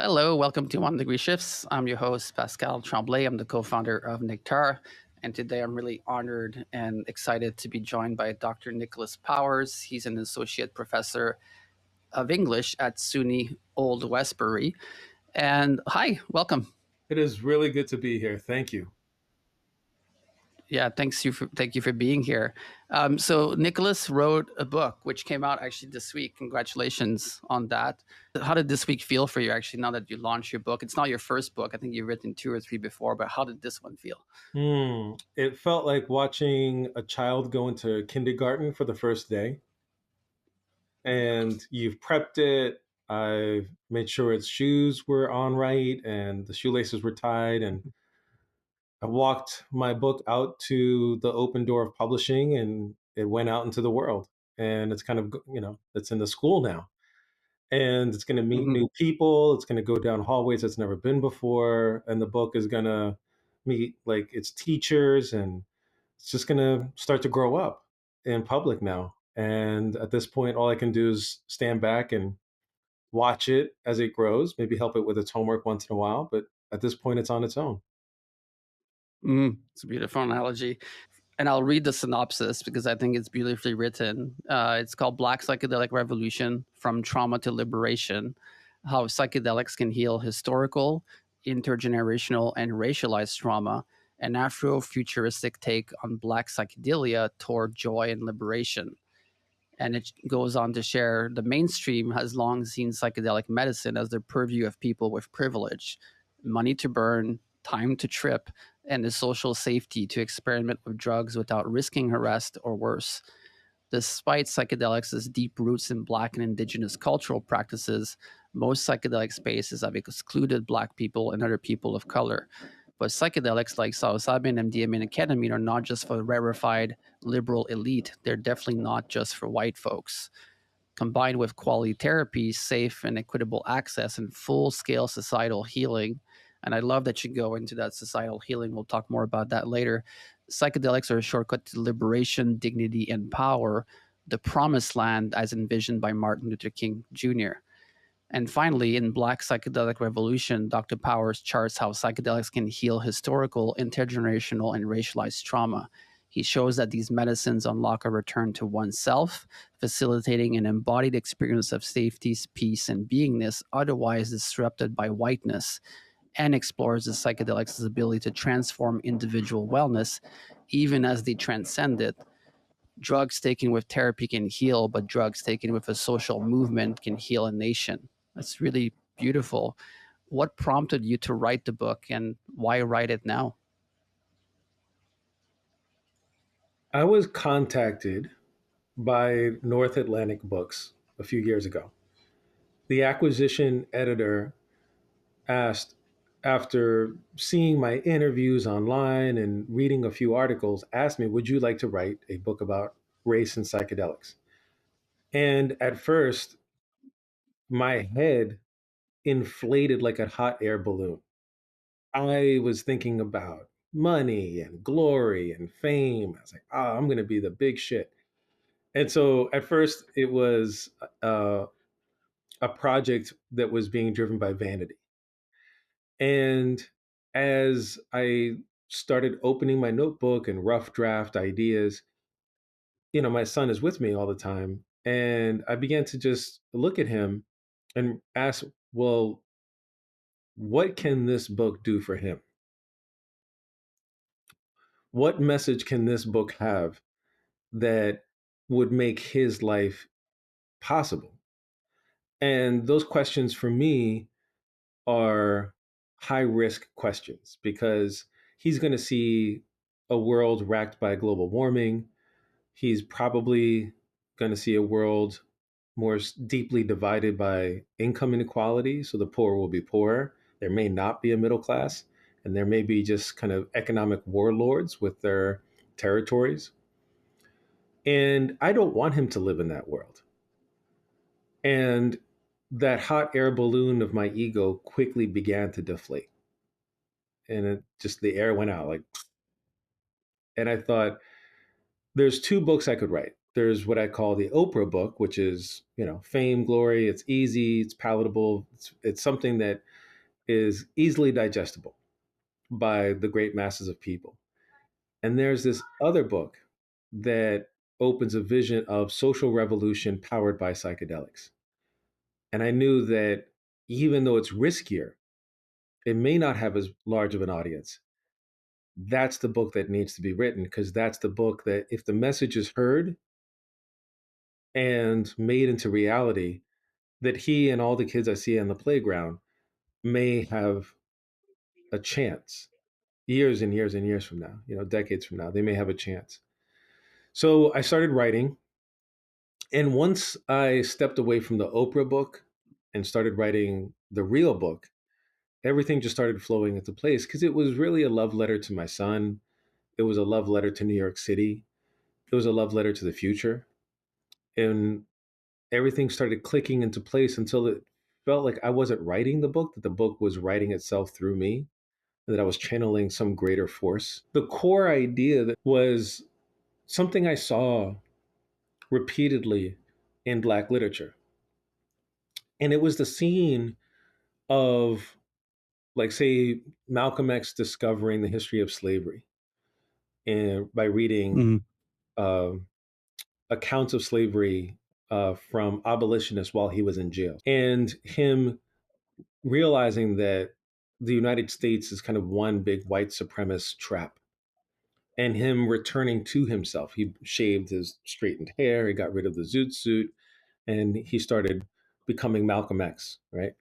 Hello, welcome to One Degree Shifts. I'm your host, Pascal Tremblay. I'm the co founder of Nectara. And today I'm really honored and excited to be joined by Dr. Nicholas Powers. He's an associate professor of English at SUNY Old Westbury. And hi, welcome. It is really good to be here. Thank you. Yeah, thank you for being here. So Nicholas wrote a book which came out actually this week. Congratulations on that. How did this week feel for you? Actually, now that you launched your book, it's not your first book. I think you've written two or three before, but how did this one feel? It felt like watching a child go into kindergarten for the first day, and you've prepped it. I've made sure its shoes were on right and the shoelaces were tied, and I walked my book out to the open door of publishing, and it went out into the world. And it's kind of, it's in the school now, and it's going to meet Hmm. new people. It's going to go down hallways it's never been before, and the book is going to meet like its teachers, and it's just going to start to grow up in public now. And at this point, all I can do is stand back and watch it as it grows, maybe help it with its homework once in a while, but at this point it's on its own. It's a beautiful analogy. And I'll read the synopsis because I think it's beautifully written. It's called Black Psychedelic Revolution From Trauma to Liberation: How Psychedelics Can Heal Historical, Intergenerational, and Racialized Trauma, an Afro-futuristic take on Black psychedelia toward joy and liberation. And it goes on to share the mainstream has long seen psychedelic medicine as the purview of people with privilege, money to burn, time to trip, and the social safety to experiment with drugs without risking arrest or worse. Despite psychedelics' deep roots in Black and Indigenous cultural practices, most psychedelic spaces have excluded Black people and other people of color. But psychedelics like psilocybin, MDMA, and ketamine are not just for the rarefied liberal elite. They're definitely not just for white folks. Combined with quality therapies, safe and equitable access, and full scale societal healing. And I love that you go into that societal healing. We'll talk more about that later. Psychedelics are a shortcut to liberation, dignity, and power, the promised land as envisioned by Martin Luther King Jr. And finally, in Black Psychedelic Revolution, Dr. Powers charts how psychedelics can heal historical, intergenerational, and racialized trauma. He shows that these medicines unlock a return to oneself, facilitating an embodied experience of safety, peace, and beingness otherwise disrupted by whiteness, and explores the psychedelics' ability to transform individual wellness even as they transcend it. Drugs taken with therapy can heal, but drugs taken with a social movement can heal a nation. That's really beautiful. What prompted you to write the book and why write it now? I was contacted by North Atlantic Books a few years ago. The acquisition editor asked, after seeing my interviews online and reading a few articles, asked me, would you like to write a book about race and psychedelics? And at first, my head inflated like a hot air balloon. I was thinking about money and glory and fame. I was like, oh, I'm going to be the big shit. And so at first, it was uh, a project that was being driven by vanity. And as I started opening my notebook and rough draft ideas, my son is with me all the time. And I began to just look at him and ask, well, what can this book do for him? What message can this book have that would make his life possible? And those questions for me are high risk questions because he's going to see a world racked by global warming. He's probably going to see a world more deeply divided by income inequality. So the poor will be poorer. There may not be a middle class, and there may be just kind of economic warlords with their territories. And I don't want him to live in that world. And that hot air balloon of my ego quickly began to deflate. And just the air went out like, and I thought, there's two books I could write. There's what I call the Oprah book, which is, you know, fame, glory. It's easy, it's palatable. It's something that is easily digestible by the great masses of people. And there's this other book that opens a vision of social revolution powered by psychedelics. And I knew that even though it's riskier, it may not have as large of an audience. That's the book that needs to be written, because that's the book that, if the message is heard and made into reality, that he and all the kids I see on the playground may have a chance years and years and years from now, you know, decades from now, they may have a chance. So I started writing. And once I stepped away from the Oprah book and started writing the real book, everything just started flowing into place, because it was really a love letter to my son. It was a love letter to New York City. It was a love letter to the future. And everything started clicking into place until it felt like I wasn't writing the book, that the book was writing itself through me, and that I was channeling some greater force. The core idea that was something I saw repeatedly in Black literature. And it was the scene of, like, say, Malcolm X discovering the history of slavery, and by reading Mm-hmm. uh, accounts of slavery from abolitionists while he was in jail, and him realizing that the United States is kind of one big white supremacist trap, and him returning to himself. He shaved his straightened hair, he got rid of the zoot suit, and he started becoming Malcolm X, right?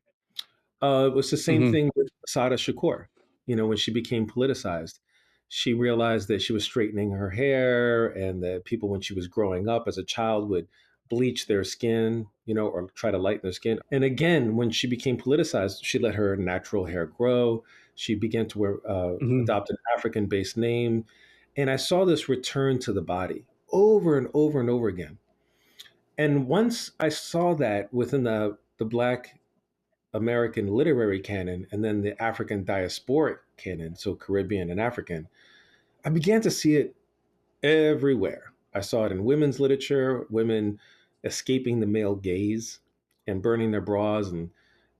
It was the same Mm-hmm. thing with Sada Shakur. You know, when she became politicized, she realized that she was straightening her hair, and that people, when she was growing up as a child, would bleach their skin, you know, or try to lighten their skin. And again, when she became politicized, she let her natural hair grow. She began to Mm-hmm. adopt an African based name. And I saw this return to the body over and over and over again. And once I saw that within the Black American literary canon and then the African diasporic canon, so Caribbean and African, I began to see it everywhere. I saw it in women's literature, women escaping the male gaze and burning their bras,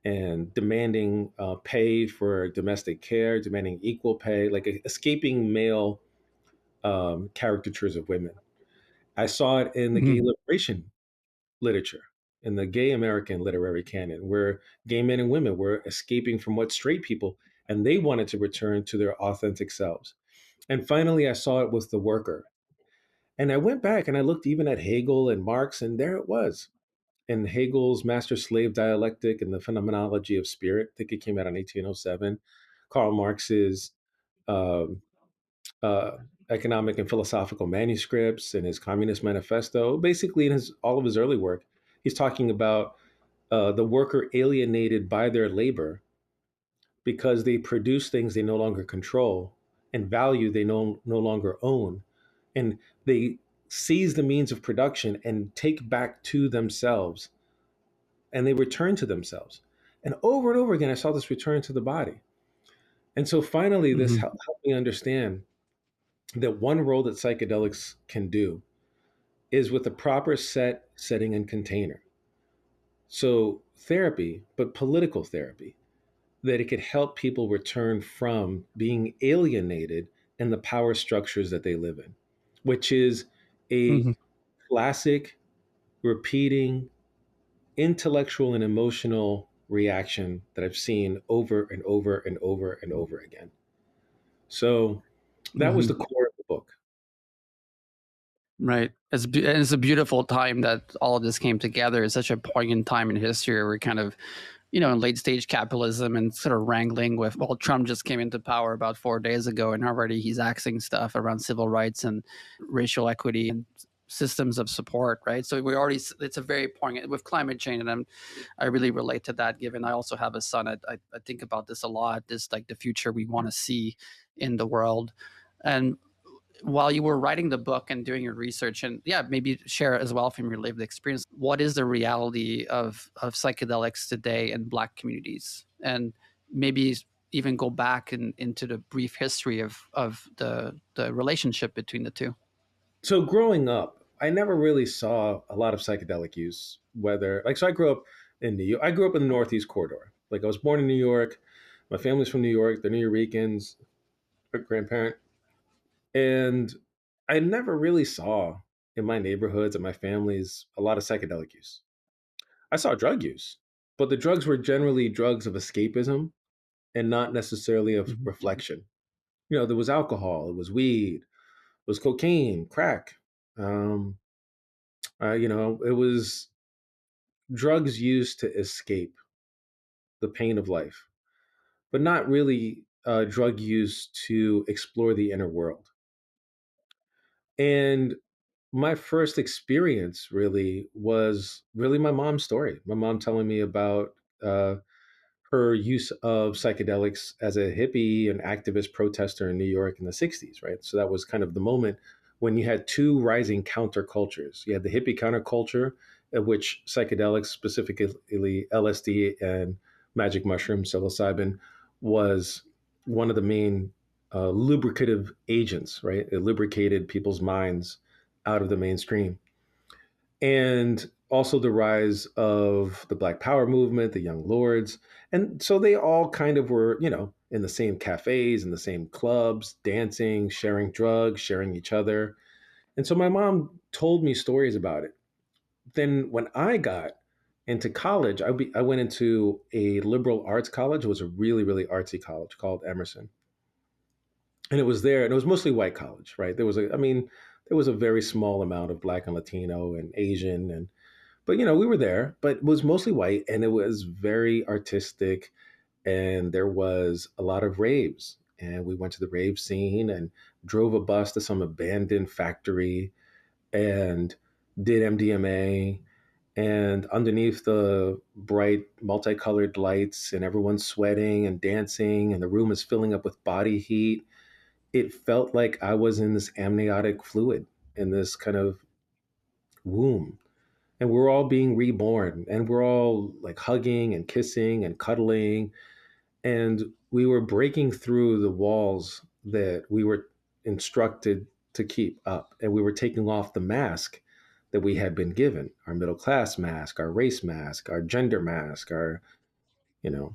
and demanding pay for domestic care, demanding equal pay, like escaping male caricatures of women. I saw it in the gay Mm-hmm. liberation literature, in the gay American literary canon, where gay men and women were escaping from what straight people, and they wanted to return to their authentic selves. And finally, I saw it with the worker. And I went back and I looked even at Hegel and Marx, and there it was. In Hegel's Master Slave Dialectic and the Phenomenology of Spirit, I think it came out in 1807. Karl Marx's um, uh, economic and philosophical manuscripts and his Communist Manifesto. Basically, in all of his early work, he's talking about the worker alienated by their labor because they produce things they no longer control, and value they no longer own. And they seize the means of production and take back to themselves, and they return to themselves. And over again, I saw this return to the body. And so finally, this Mm-hmm. helped me understand that one role that psychedelics can do is with a proper setting, and container. So therapy, but political therapy, that it could help people return from being alienated in the power structures that they live in, which is a Mm-hmm. classic, repeating, intellectual and emotional reaction that I've seen over and over and over and over again. So that was Mm-hmm. the core of the book. Right. And it's a beautiful time that all of this came together. It's such a poignant time in history where we're kind of, in late stage capitalism and sort of wrangling with, well, Trump just came into power about 4 days ago, and already he's axing stuff around civil rights and racial equity and systems of support, right? So it's a very poignant with climate change. And I really relate to that, given I also have a son. I think about this a lot, this like the future we want to see in the world. And while you were writing the book and doing your research, and yeah, maybe share as well from your lived experience, what is the reality of psychedelics today in Black communities, and maybe even go back into the brief history of the relationship between the two. So growing up, I never really saw a lot of psychedelic use. Whether like, so I grew up in New York. I grew up in the Northeast corridor. Like, I was born in New York. My family's from New York. They're New Yorkers, grandparent, and I never really saw in my neighborhoods and my families a lot of psychedelic use. I saw drug use, but the drugs were generally drugs of escapism and not necessarily of Mhm. reflection. There was alcohol, it was weed, it was cocaine, crack. Um, it was drugs used to escape the pain of life, but not really drug use to explore the inner world. And my first experience really was really my mom's story. My mom telling me about uh, her use of psychedelics as a hippie and activist protester in New York in the 60s, right? So that was kind of the moment when you had two rising countercultures. You had the hippie counterculture, of which psychedelics, specifically LSD and magic mushroom, psilocybin, was one of the main lubricative agents, right? It lubricated people's minds out of the mainstream. And also the rise of the Black Power movement, the Young Lords. And so they all kind of were, in the same cafes, in the same clubs, dancing, sharing drugs, sharing each other. And so my mom told me stories about it. Then when I got into college, I went into a liberal arts college. It was a really, really artsy college called Emerson. And it was there, and it was mostly white college, right? There was a very small amount of Black and Latino and Asian, and but we were there, but it was mostly white, and it was very artistic, and there was a lot of raves, and we went to the rave scene and drove a bus to some abandoned factory and did MDMA. And underneath the bright multicolored lights and everyone's sweating and dancing and the room is filling up with body heat, it felt like I was in this amniotic fluid, in this kind of womb, and we're all being reborn, and we're all like hugging and kissing and cuddling, and we were breaking through the walls that we were instructed to keep up, and we were taking off the mask that we had been given, our middle class mask, our race mask, our gender mask, our you know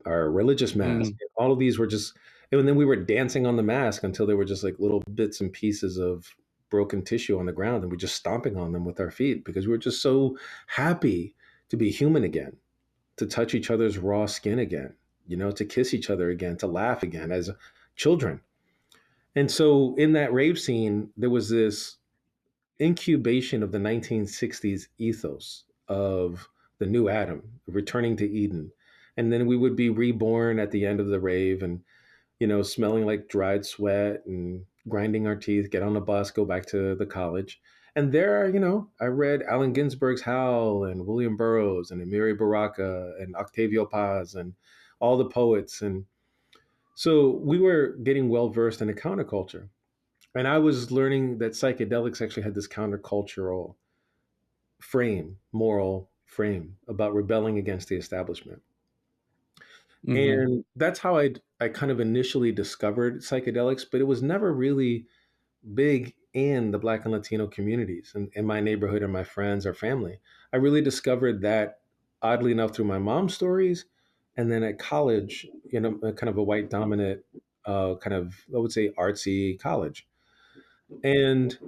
our religious mask. Mm. All of these were just, and then we were dancing on the mask until they were just like little bits and pieces of broken tissue on the ground, and we're just stomping on them with our feet because we were just so happy to be human again, to touch each other's raw skin again, to kiss each other again, to laugh again as children. And so in that rave scene, there was this incubation of the 1960s ethos of the new Adam returning to Eden. And then we would be reborn at the end of the rave and, smelling like dried sweat and grinding our teeth, get on the bus, go back to the college. And there, I read Allen Ginsberg's Howl and William Burroughs and Amiri Baraka and Octavio Paz and all the poets. And so we were getting well versed in the counterculture. And I was learning that psychedelics actually had this countercultural frame, moral frame about rebelling against the establishment. Mhm. And that's how I kind of initially discovered psychedelics, but it was never really big in the Black and Latino communities and in my neighborhood and my friends or family. I really discovered that, oddly enough, through my mom's stories, and then at college, kind of a white dominant, kind of, I would say, artsy college, and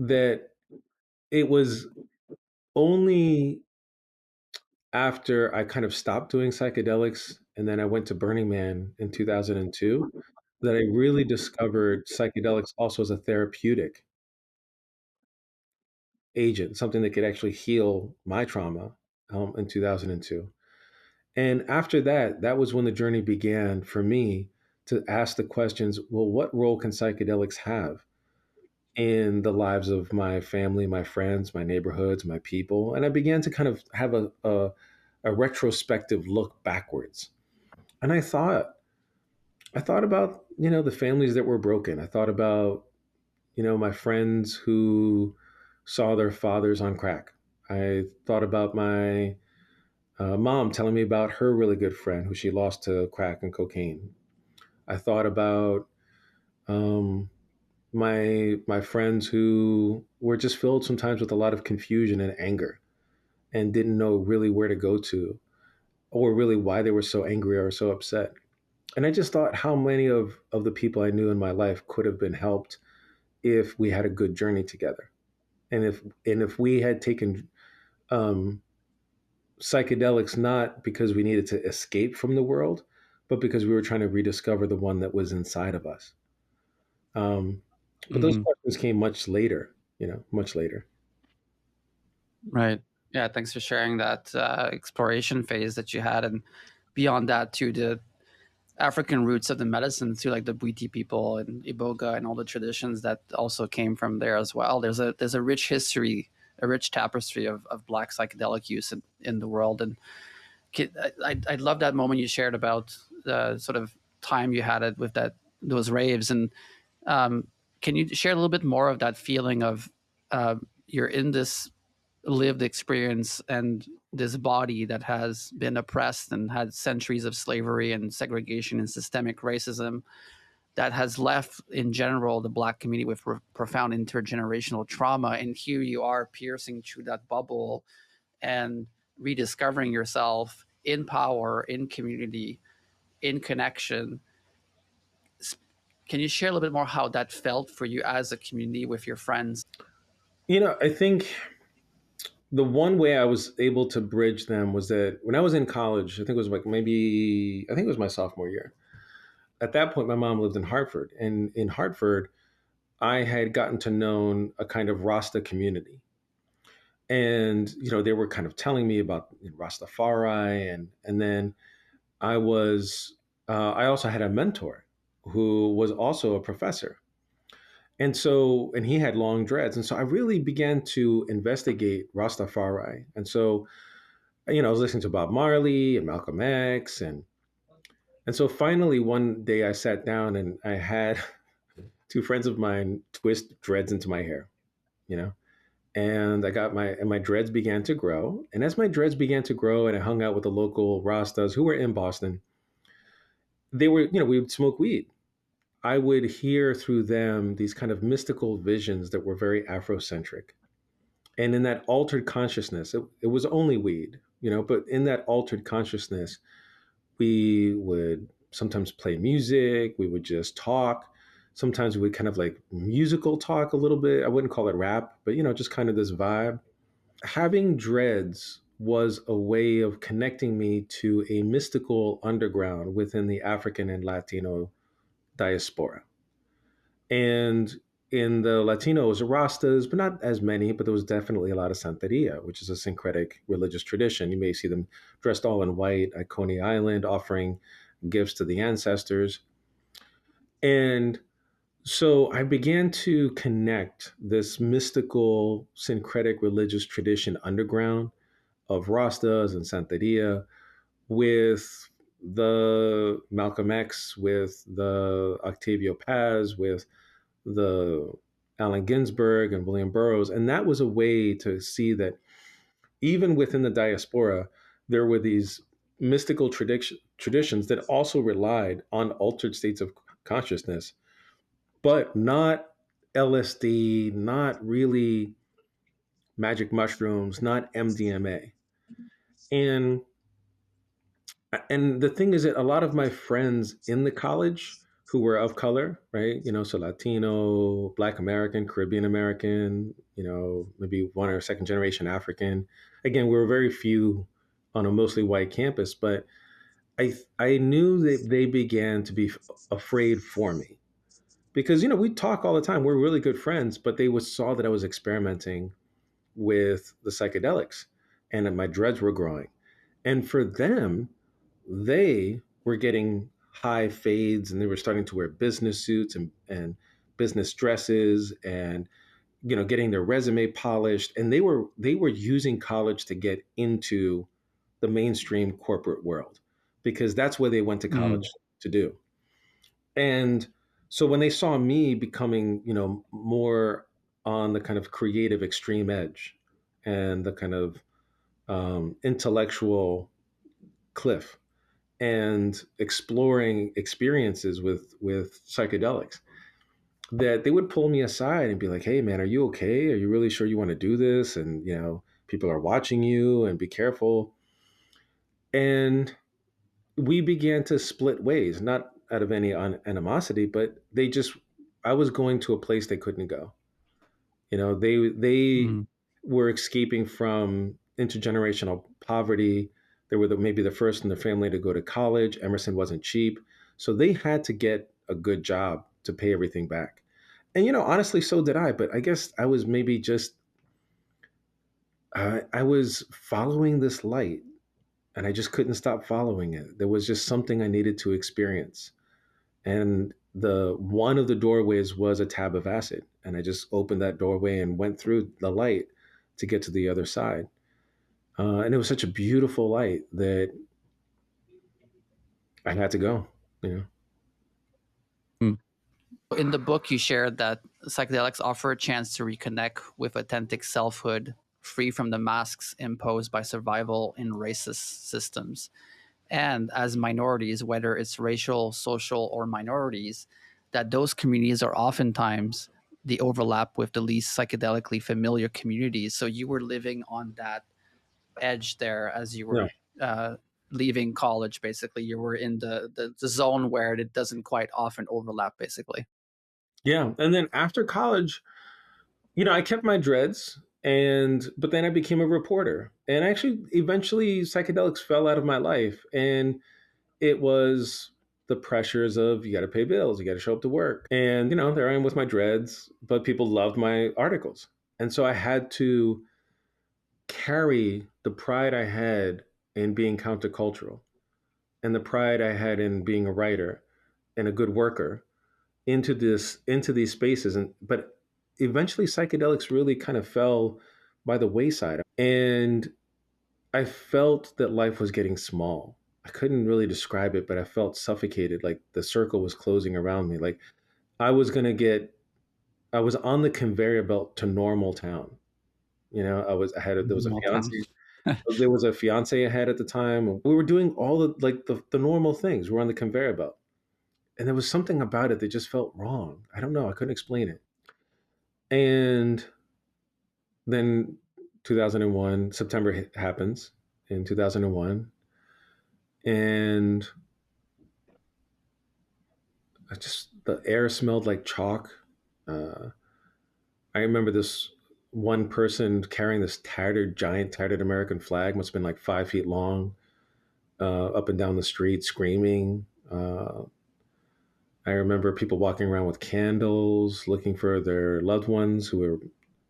that it was only after I kind of stopped doing psychedelics and then I went to Burning Man in 2002 that I really discovered psychedelics also as a therapeutic agent, something that could actually heal my trauma, in 2002. And after that, that was when the journey began for me to ask the questions, well, what role can psychedelics have in the lives of my family, my friends, my neighborhoods, my people? And I began to kind of have a retrospective look backwards. And I thought about, the families that were broken. I thought about, my friends who saw their fathers on crack. I thought about my mom telling me about her really good friend who she lost to crack and cocaine. I thought about um, my friends who were just filled sometimes with a lot of confusion and anger, and didn't know really where to go to, or really why they were so angry or so upset. And I just thought how many of the people I knew in my life could have been helped if we had a good journey together. And if we had taken um, psychedelics not because we needed to escape from the world, but because we were trying to rediscover the one that was inside of us. Um, but those Hmm. questions came much later, much later. Right. Yeah. Thanks for sharing that exploration phase that you had, and beyond that, to the African roots of the medicine, to like the Bwiti people and Iboga and all the traditions that also came from there as well. There's a rich history, a rich tapestry of Black psychedelic use in the world. And I love that moment you shared about the sort of time you had it with those raves. And um, can you share a little bit more of that feeling of uh, you're in this lived experience and this body that has been oppressed and had centuries of slavery and segregation and systemic racism, that has left in general the Black community with profound intergenerational trauma, and here you are piercing through that bubble and rediscovering yourself in power, in community, in connection. Can you share a little bit more how that felt for you as a community with your friends? I think the one way I was able to bridge them was that when I was in college, I think it was like maybe, I think it was my sophomore year. At that point, my mom lived in Hartford. And in Hartford, I had gotten to know a kind of Rasta community. And, they were kind of telling me about Rastafari. And then I also had a mentor who was also a professor. And he had long dreads. And so I really began to investigate Rastafari. And so, I was listening to Bob Marley and Malcolm X. And so finally, one day I sat down and I had two friends of mine twist dreads into my hair, you know? And my dreads began to grow. And as my dreads began to grow and I hung out with the local Rastas who were in Boston, we would smoke weed. I would hear through them these kind of mystical visions that were very Afrocentric. And in that altered consciousness, it was only weed, but in that altered consciousness, we would sometimes play music, we would just talk. Sometimes we would kind of like musical talk a little bit. I wouldn't call it rap, but just kind of this vibe. Having dreads was a way of connecting me to a mystical underground within the African and Latino diaspora. And in the Latinos, Rastas, but not as many, but there was definitely a lot of Santeria, which is a syncretic religious tradition. You may see them dressed all in white at Coney Island, offering gifts to the ancestors. And so I began to connect this mystical, syncretic religious tradition underground of Rastas and Santeria with the Malcolm X, with the Octavio Paz, with the Allen Ginsberg and William Burroughs. And that was a way to see that even within the diaspora, there were these mystical traditions that also relied on altered states of consciousness, but not LSD, not really magic mushrooms, not MDMA. And and the thing is that a lot of my friends in the college who were of color, right? So Latino, Black American, Caribbean American, maybe one or second generation African. Again, we were very few on a mostly white campus, but I knew that they began to be afraid for me because we talk all the time. We're really good friends, but they saw that I was experimenting with the psychedelics and that my dreads were growing. And for them, they were getting high fades and they were starting to wear business suits and business dresses and getting their resume polished, and they were using college to get into the mainstream corporate world because that's where they went to college Mm. to do. And so when they saw me becoming more on the kind of creative extreme edge and the kind of intellectual cliff and exploring experiences with psychedelics, that they would pull me aside and be like, "Hey, man, are you okay? Are you really sure you want to do this? And people are watching you, and be careful." And we began to split ways, not out of any animosity, but they just I was going to a place they couldn't go. They Mm. were escaping from intergenerational poverty. They were maybe the first in their family to go to college. Emerson wasn't cheap, so they had to get a good job to pay everything back. And honestly, so did I. But I guess I was maybe just I was following this light, and I just couldn't stop following it. There was just something I needed to experience, and the one of the doorways was a tab of acid, and I just opened that doorway and went through the light to get to the other side. And it was such a beautiful light that I had to go. You know. Mm. In the book, you shared that psychedelics offer a chance to reconnect with authentic selfhood, free from the masks imposed by survival in racist systems. And as minorities, whether it's racial, social, or minorities, that those communities are oftentimes the overlap with the least psychedelically familiar communities. So you were living on that edge there as you Yeah. were leaving college. Basically, you were in the zone where it doesn't quite often overlap. Basically. Yeah. And then after college, I kept my dreads, but then I became a reporter. And actually, eventually, psychedelics fell out of my life, and it was the pressures of you got to pay bills, you got to show up to work, and there I am with my dreads, but people loved my articles, and so I had to carry the pride I had in being countercultural and the pride I had in being a writer and a good worker into these spaces. And but eventually psychedelics really kind of fell by the wayside, and I felt that life was getting small. I couldn't really describe it, but I felt suffocated, like the circle was closing around me. Like I was going to get I was on the conveyor belt to normal town. There was a Small town. fiance. There was a fiance I had at the time. We were doing all the normal things. We were on the conveyor belt. And there was something about it that just felt wrong. I don't know. I couldn't explain it. And then 2001, September happens in 2001. And the air smelled like chalk. Uh, I remember this one person carrying this giant tattered American flag, must have been like 5 feet long, up and down the street screaming. I remember people walking around with candles, looking for their loved ones who were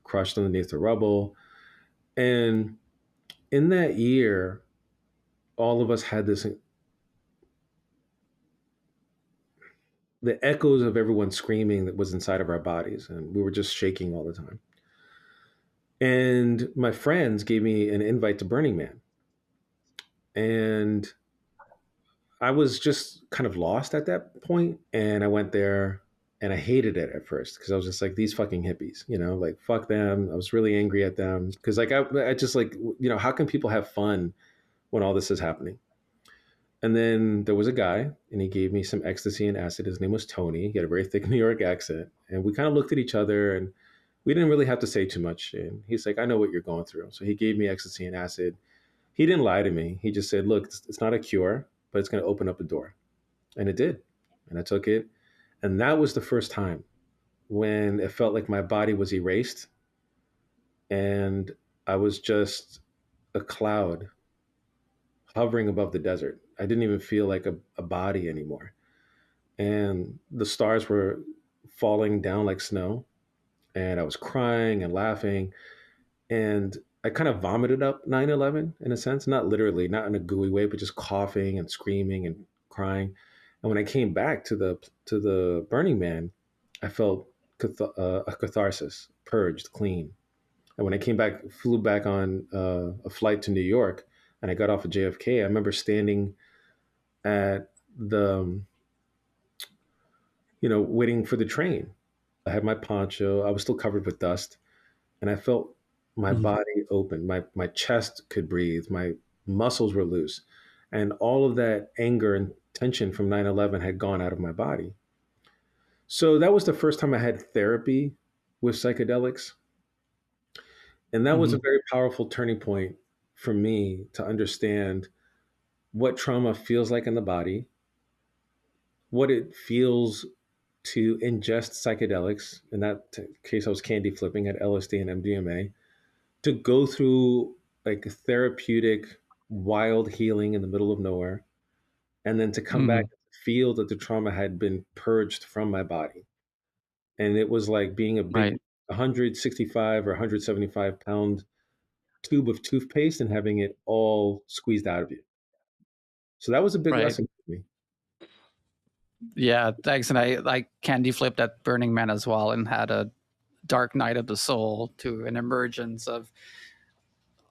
crushed underneath the rubble. And in that year, all of us had the echoes of everyone screaming that was inside of our bodies, and we were just shaking all the time. And my friends gave me an invite to Burning Man, and I was just kind of lost at that point. And I went there, and I hated it at first because I was just like, these fucking hippies, like fuck them. I was really angry at them because like I just like how can people have fun when all this is happening? And then there was a guy, and he gave me some ecstasy and acid. His name was Tony. He had a very thick New York accent, and we kind of looked at each other, and we didn't really have to say too much. And he's like, "I know what you're going through." So he gave me ecstasy and acid. He didn't lie to me. He just said, "Look, it's not a cure, but it's going to open up a door," and it did. And I took it, and that was the first time when it felt like my body was erased, and I was just a cloud hovering above the desert. I didn't even feel like a body anymore, and the stars were falling down like snow, and I was crying and laughing, and I kind of vomited up 9/11 in a sense, not literally, not in a gooey way, but just coughing and screaming and crying. And when I came back to the Burning Man, I felt a catharsis, purged, clean. And when I came back, flew back on a flight to New York, and I got off of JFK, I remember standing at the waiting for the train. I had my poncho. I was still covered with dust, and I felt my Mhm. body open. My chest could breathe. My muscles were loose, and all of that anger and tension from 9/11 had gone out of my body. So that was the first time I had therapy with psychedelics. And that was a Hmm. very powerful turning point for me to understand what trauma feels like in the body, what it feels to ingest psychedelics. In that case, I was candy flipping at LSD and MDMA, to go through like a therapeutic, wild healing in the middle of nowhere, and then to come back Hmm. and feel that the trauma had been purged from my body. And it was like being a big Right. 165 or 175 pound tube of toothpaste and having it all squeezed out of you. So that was a big Right. lesson for me. Yeah. Thanks. And I candy flipped at Burning Man as well and had a dark night of the soul to an emergence of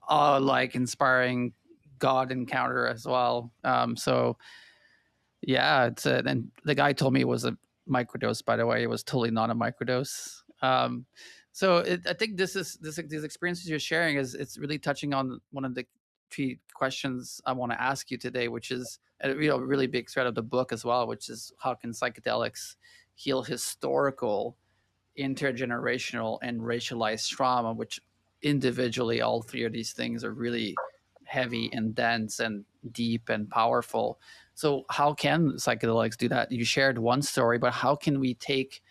like inspiring God encounter as well. So yeah, and the guy told me it was a microdose. By the way, it was totally not a microdose. I think these experiences you're sharing is it's really touching on one of the key questions I want to ask you today, which is a really big thread of the book as well, which is how can psychedelics heal historical, intergenerational, and racialized trauma, which individually all three of these things are really heavy and dense and deep and powerful. So how can psychedelics do that? You shared one story, but how can we take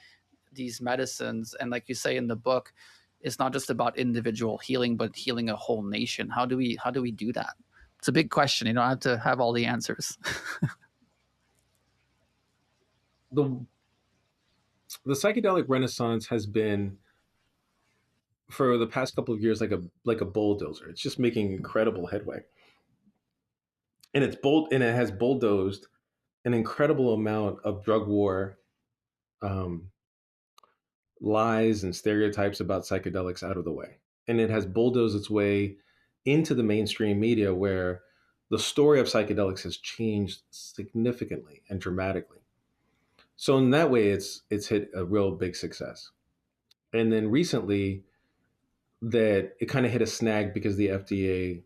these medicines and, like you say in the book, it's not just about individual healing but healing a whole nation? How do we do that? It's a big question. You don't have to have all the answers. The the psychedelic renaissance has been for the past couple of years like a bulldozer. It's just making incredible headway. And it has bulldozed an incredible amount of drug war, um, lies and stereotypes about psychedelics out of the way. And it has bulldozed its way into the mainstream media where the story of psychedelics has changed significantly and dramatically. So in that way, it's hit a real big success. And then recently, that it kind of hit a snag because the FDA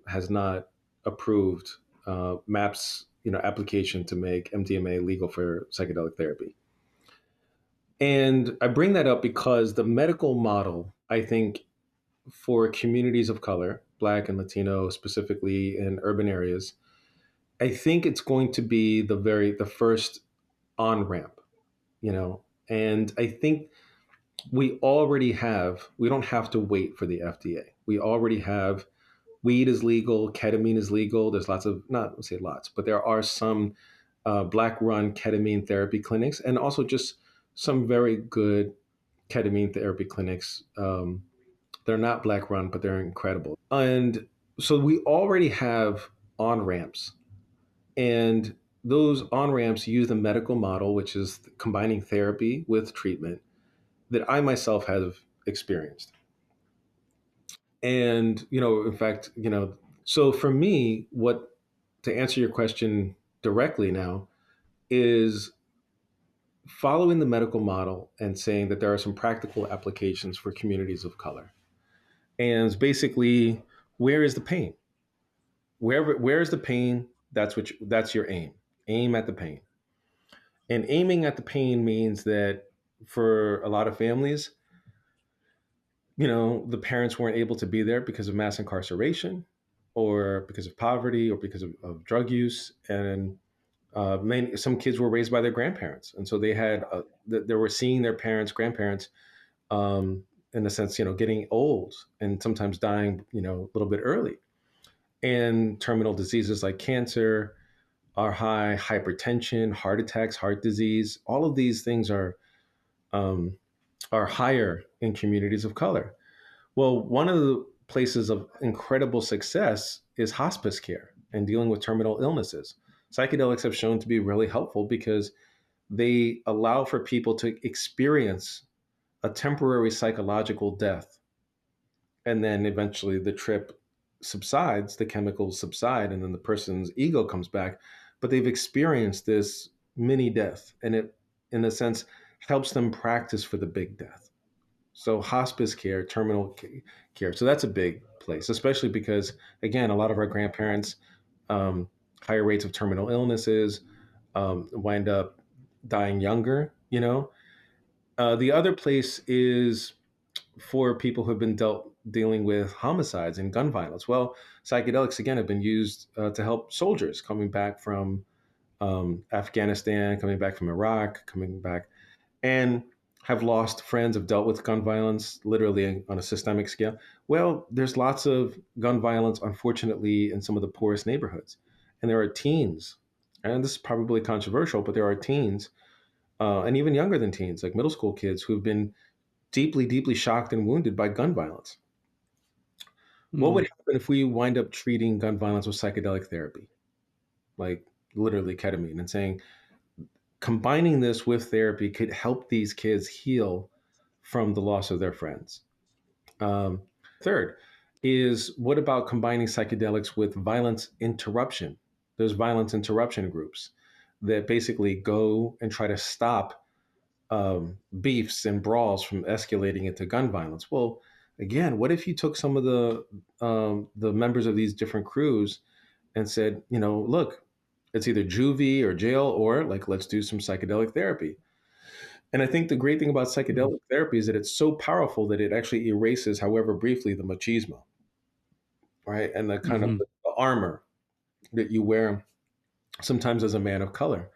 has not approved MAPS application to make MDMA legal for psychedelic therapy. And I bring that up because the medical model, I think, for communities of color, Black and Latino specifically in urban areas, I think it's going to be the first on ramp, and I think we don't have to wait for the FDA. We already have weed is legal, ketamine is legal. There's lots of, not say lots, but there are some Black run ketamine therapy clinics and also just some very good ketamine therapy clinics. They're not Black run, but they're incredible. And so we already have on ramps, and those on ramps use the medical model, which is combining therapy with treatment that I myself have experienced. And, in fact, so for me, what to answer your question directly now is following the medical model and saying that there are some practical applications for communities of color. And basically, where is the pain? Where's the pain? That's your aim. Aim at the pain. And aiming at the pain means that for a lot of families, the parents weren't able to be there because of mass incarceration or because of poverty or because of drug use. And some kids were raised by their grandparents. And so they were seeing their parents, grandparents, in a sense, getting old and sometimes dying, a little bit early. And terminal diseases like cancer are high, hypertension, heart attacks, heart disease. All of these things um, are higher in communities of color. Well, one of the places of incredible success is hospice care and dealing with terminal illnesses. Psychedelics have shown to be really helpful because they allow for people to experience a temporary psychological death. And then eventually the trip subsides, the chemicals subside, and then the person's ego comes back. But they've experienced this mini death, and it, in a sense, helps them practice for the big death. So hospice care, care. So that's a big place, especially because, again, a lot of our grandparents, um, higher rates of terminal illnesses, wind up dying younger, The other place is for people who have been dealing with homicides and gun violence. Well, psychedelics again have been used to help soldiers coming back from Afghanistan, coming back from Iraq, coming back, and have lost friends, have dealt with gun violence literally on a systemic scale. Well, there's lots of gun violence, unfortunately, in some of the poorest neighborhoods. And there are teens, and this is probably controversial, but there are teens, and even younger than teens, like middle school kids, who've been deeply, deeply shocked and wounded by gun violence. What would Mm. happen if we wind up treating gun violence with psychedelic therapy, like literally ketamine, and saying combining this with therapy could help these kids heal from the loss of their friends? Um, Third is, what about combining psychedelics with violence interruption? There's violence interruption groups that basically go and try to stop beefs and brawls from escalating into gun violence. Well, again, what if you took some of the members of these different crews and said, you know, look, it's either juvie or jail, or like let's do some psychedelic therapy. And I think the great thing about Mm. psychedelic therapy is that it's so powerful that it actually erases, however briefly, the machismo, right? And the kind of Mhm. the armor that you wear sometimes as a man of color.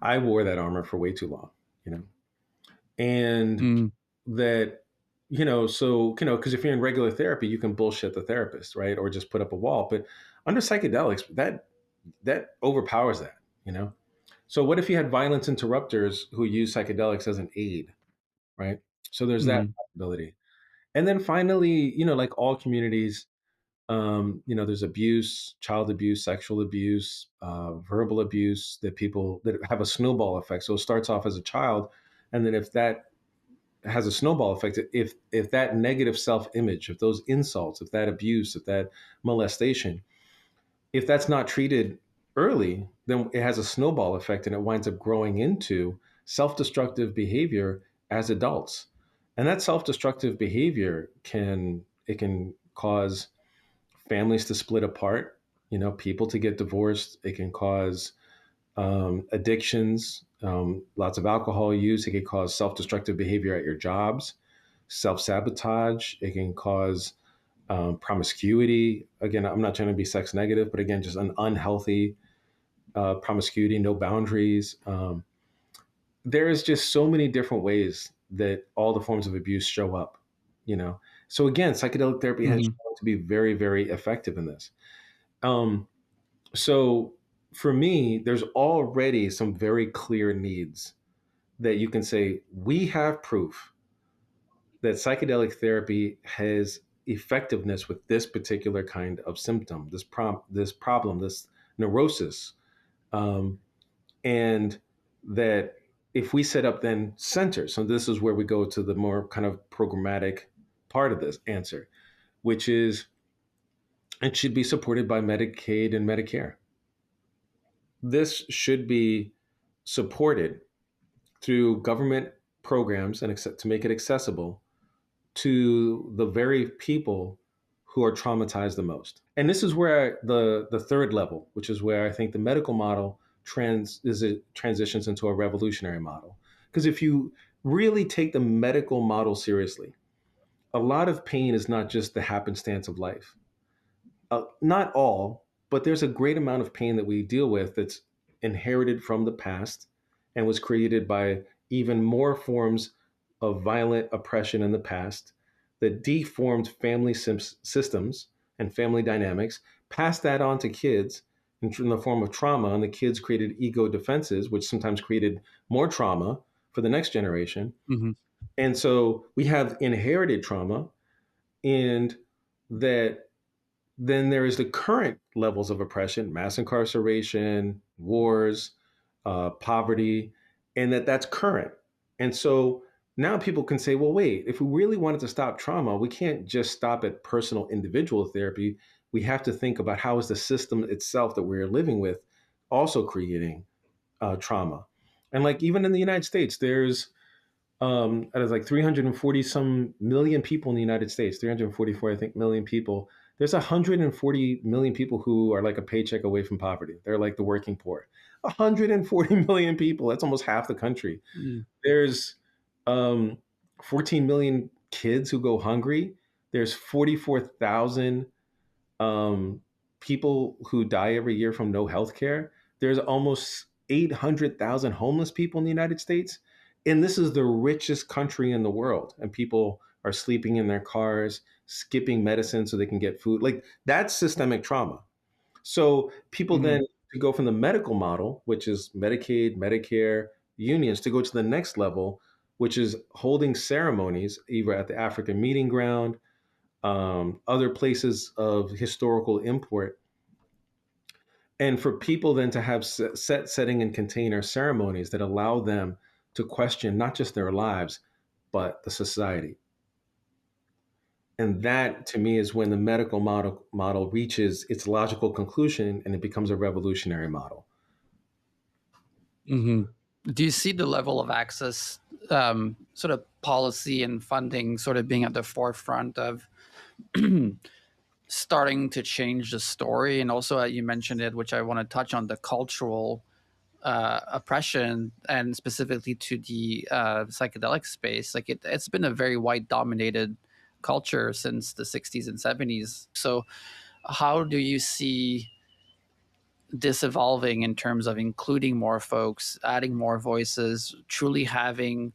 I wore that armor for way too long, you know, and Mm. that, because if you're in regular therapy, you can bullshit the therapist, right? Or just put up a wall. But under psychedelics, that overpowers that, you know? So what if you had violence interrupters who use psychedelics as an aid, right? So there's that Mhm. possibility. And then finally, like all communities, there's abuse, child abuse, sexual abuse, verbal abuse that people that have a snowball effect. So it starts off as a child, and then if that has a snowball effect, if that negative self-image, if those insults, if that abuse, if that molestation, if that's not treated early, then it has a snowball effect and it winds up growing into self-destructive behavior as adults. And that self-destructive behavior can cause families to split apart, people to get divorced. It can cause addictions, lots of alcohol use. It can cause self-destructive behavior at your jobs, self-sabotage. It can cause promiscuity. Again, I'm not trying to be sex negative, but again, just an unhealthy promiscuity, no boundaries. There is just so many different ways that all the forms of abuse show up, you know. So again, psychedelic therapy has Mhm. shown to be very, very effective in this. Um, so for me, there's already some very clear needs that you can say we have proof that psychedelic therapy has effectiveness with this particular kind of symptom, this problem, this neurosis, um, and that if we set up then centers, so this is where we go to the more kind of programmatic part of this answer, which is it should be supported by Medicaid and Medicare. This should be supported through government programs and to make it accessible to the very people who are traumatized the most. And this is where the third level, which is where I think the medical model transitions into a revolutionary model. Because if you really take the medical model seriously, a lot of pain is not just the happenstance of life. Not all, but there's a great amount of pain that we deal with that's inherited from the past and was created by even more forms of violent oppression in the past that deformed family systems and family dynamics, passed that on to kids in the form of trauma, and the kids created ego defenses, which sometimes created more trauma for the next generation. Mhm. And so we have inherited trauma, and that then there is the current levels of oppression, mass incarceration, wars, poverty, and that's current. And so now people can say, well, wait, if we really wanted to stop trauma, we can't just stop at personal individual therapy. We have to think about how is the system itself that we're living with also creating trauma. And like even in the United States, there's like 340 some million people in the United States, 344, I think, million people. There's 140 million people who are like a paycheck away from poverty. They're like the working poor. 140 million people. That's almost half the country. Mm. There's um, 14 million kids who go hungry. There's 44,000 um, people who die every year from no health care. There's almost 800,000 homeless people in the United States. And this is the richest country in the world. And people are sleeping in their cars, skipping medicine so they can get food. Like, that's systemic trauma. So people Mhm. then to go from the medical model, which is Medicaid, Medicare, unions, to go to the next level, which is holding ceremonies either at the African meeting ground, other places of historical import, and for people then to have set, setting, and container ceremonies that allow them to question not just their lives, but the society. And that, to me, is when the medical model reaches its logical conclusion and it becomes a revolutionary model. Mhm. Do you see the level of access, sort of policy and funding, sort of being at the forefront of starting to change the story? And also, you mentioned it, which I want to touch on, the cultural oppression, and specifically to the psychedelic space. Like it's been a very white dominated culture since the 60s and 70s. So, how do you see this evolving in terms of including more folks, adding more voices, truly having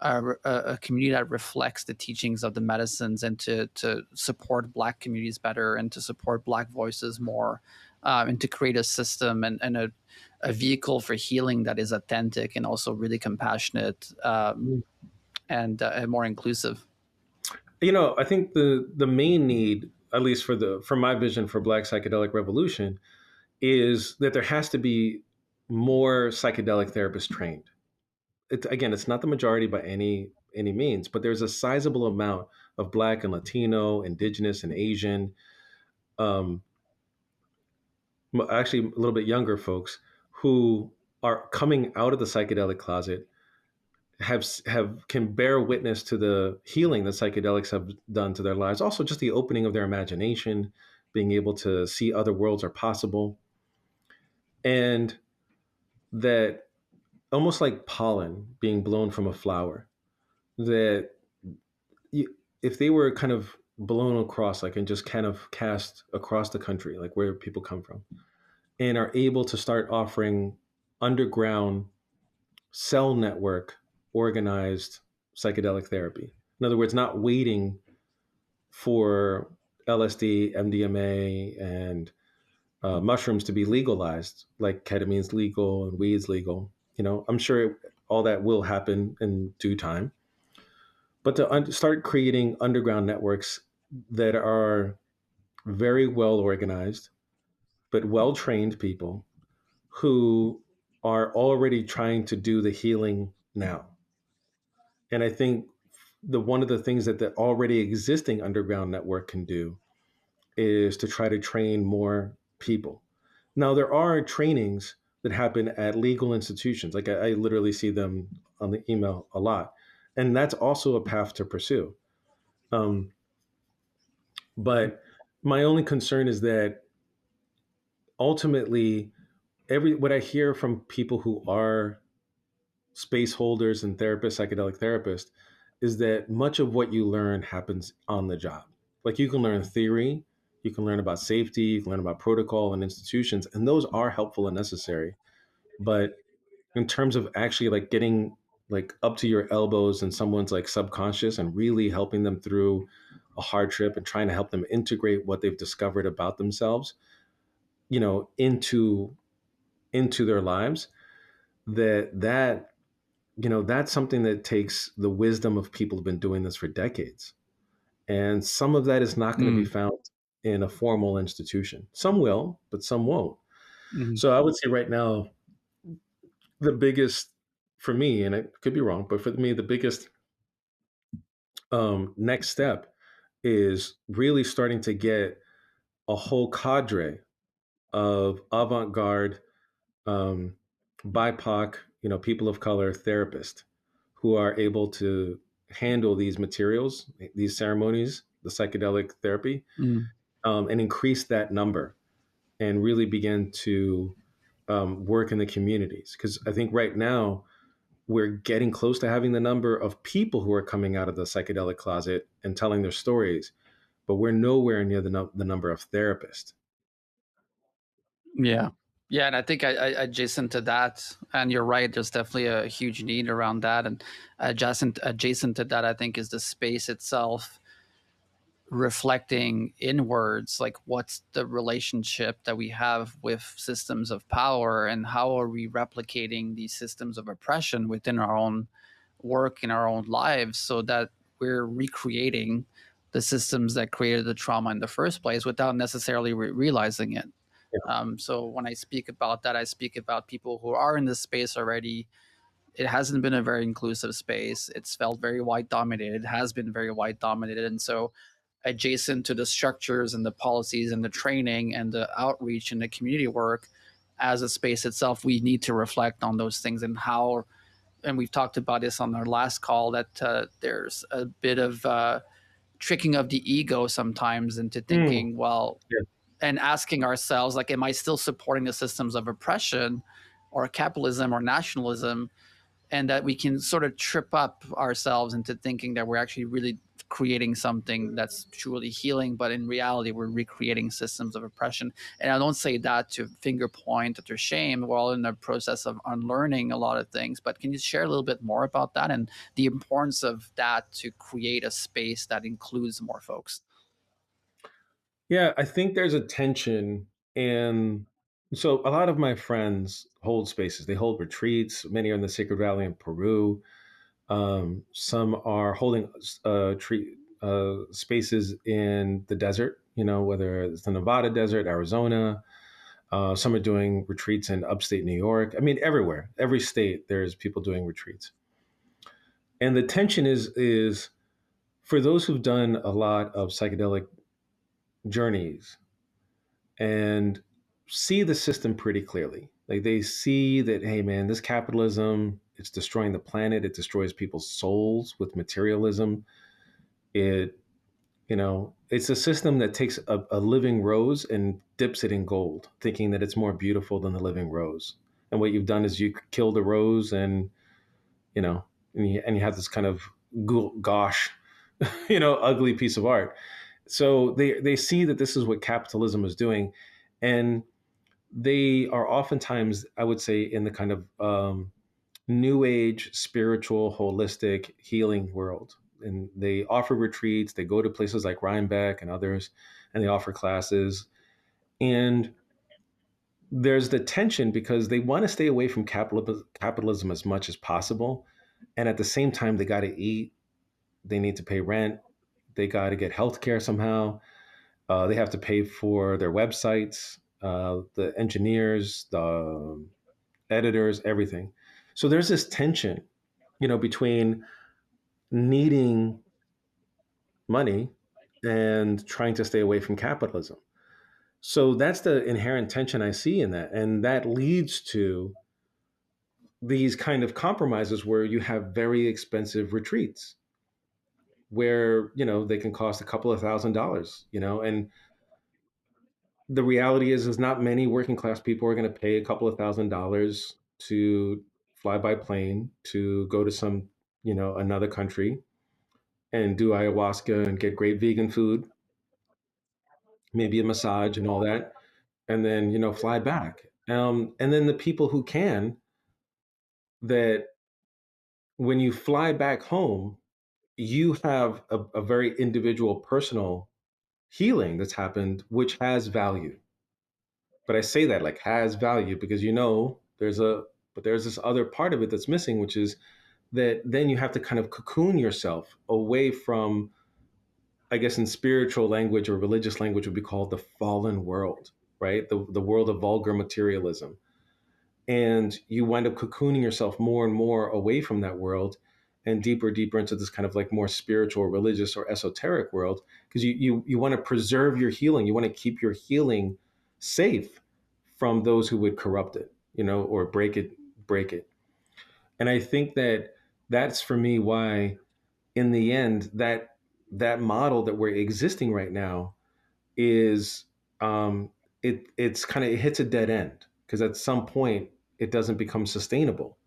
a community that reflects the teachings of the medicines, and to support Black communities better, and to support Black voices more, and to create a system and a vehicle for healing that is authentic and also really compassionate, and more inclusive? I think the main need, at least for my vision for Black psychedelic revolution, is that there has to be more psychedelic therapists trained. Again, it's not the majority by any means, but there's a sizable amount of Black and Latino, Indigenous and Asian, um, actually a little bit younger folks who are coming out of the psychedelic closet, have can bear witness to the healing that psychedelics have done to their lives. Also, just the opening of their imagination, being able to see other worlds are possible, and that almost like pollen being blown from a flower, that if they were kind of blown across, like, and just kind of cast across the country, like where people come from, and are able to start offering underground cell network organized psychedelic therapy. In other words, not waiting for LSD, MDMA, and mushrooms to be legalized, like ketamine's legal and weed's legal. I'm sure all that will happen in due time. But to start creating underground networks that are very well organized, but well trained people who are already trying to do the healing now. And I think the one of the things that the already existing underground network can do is to try to train more people. Now, there are trainings that happen at legal institutions. Like, I literally see them on the email a lot. And that's also a path to pursue. Um, but my only concern is that ultimately, what I hear from people who are space holders and therapists, psychedelic therapists, is that much of what you learn happens on the job. Like, you can learn theory, you can learn about safety, you can learn about protocol and institutions, and those are helpful and necessary. But in terms of actually like getting like up to your elbows in someone's like subconscious and really helping them through a hard trip and trying to help them integrate what they've discovered about themselves, into their lives, that's something that takes the wisdom of people who've been doing this for decades. And some of that is not going to be Mm. found in a formal institution. Some will, but some won't. Mhm. So I would say right now, the biggest for me, and I could be wrong, but for me, the biggest next step is really starting to get a whole cadre of avant-garde, um, BIPOC, people of color therapists who are able to handle these materials, these ceremonies, the psychedelic therapy, Mm. and increase that number and really begin to work in the communities. Because I think right now, we're getting close to having the number of people who are coming out of the psychedelic closet and telling their stories, but we're nowhere near the number of therapists. Yeah. Yeah, and I think I adjacent to that, and you're right. There's definitely a huge need around that, and adjacent to that, I think, is the space itself reflecting inwards, like what's the relationship that we have with systems of power, and how are we replicating these systems of oppression within our own work in our own lives, so that we're recreating the systems that created the trauma in the first place without necessarily realizing it. So when I speak about that, I speak about people who are in this space already. It hasn't been a very inclusive space. It's felt very white dominated. It has been very white dominated. And so, adjacent to the structures and the policies and the training and the outreach and the community work, as a space itself, we need to reflect on those things and how. And we've talked about this on our last call, that there's a bit of tricking of the ego sometimes into Mm, thinking, well, yeah. and asking ourselves, like, am I still supporting the systems of oppression or capitalism or nationalism? And that we can sort of trip up ourselves into thinking that we're actually really creating something that's truly healing, but in reality we're recreating systems of oppression. And I don't say that to finger point or to shame. We're all in the process of unlearning a lot of things, but can you share a little bit more about that and the importance of that to create a space that includes more folks? Yeah, I think there's a tension in. So a lot of my friends hold spaces. They hold retreats. Many are in the Sacred Valley in Peru. Some are holding spaces in the desert. Whether it's the Nevada desert, Arizona. Some are doing retreats in upstate New York. I mean, everywhere, every state, there's people doing retreats. And the tension is for those who've done a lot of psychedelic journeys and see the system pretty clearly. Like they see that, hey man, this capitalism, it's destroying the planet, it destroys people's souls with materialism. It, it's a system that takes a living rose and dips it in gold, thinking that it's more beautiful than the living rose. And what you've done is you kill the rose and, you know, and you have this kind of gauche, ugly piece of art. So they see that this is what capitalism is doing. And they are oftentimes, I would say, in the kind of new age, spiritual, holistic healing world. And they offer retreats, they go to places like Rhinebeck and others, and they offer classes. And there's the tension because they want to stay away from capitalism as much as possible. And at the same time, they got to eat, they need to pay rent, they got to get healthcare somehow. They have to pay for their websites, the engineers, the editors, everything. So there's this tension, between needing money and trying to stay away from capitalism. So that's the inherent tension I see in that. And that leads to these kind of compromises where you have very expensive retreats where, they can cost a couple of $1,000s, and the reality is not many working class people are going to pay a couple of $1,000s to fly by plane to go to some, another country and do ayahuasca and get great vegan food, maybe a massage and all that, and then fly back. And then the people who can, that when you fly back home, you have a very individual, personal healing that's happened, which has value. But I say that like has value because there's this other part of it that's missing, which is that then you have to kind of cocoon yourself away from, I guess in spiritual language or religious language would be called the fallen world, right? The world of vulgar materialism. And you wind up cocooning yourself more and more away from that world and deeper into this kind of like more spiritual, religious, or esoteric world because you want to preserve your healing. You want to keep your healing safe from those who would corrupt it, or break it. And I think that that's for me why in the end that model that we're existing right now is it's kind of, it hits a dead end because at some point it doesn't become sustainable.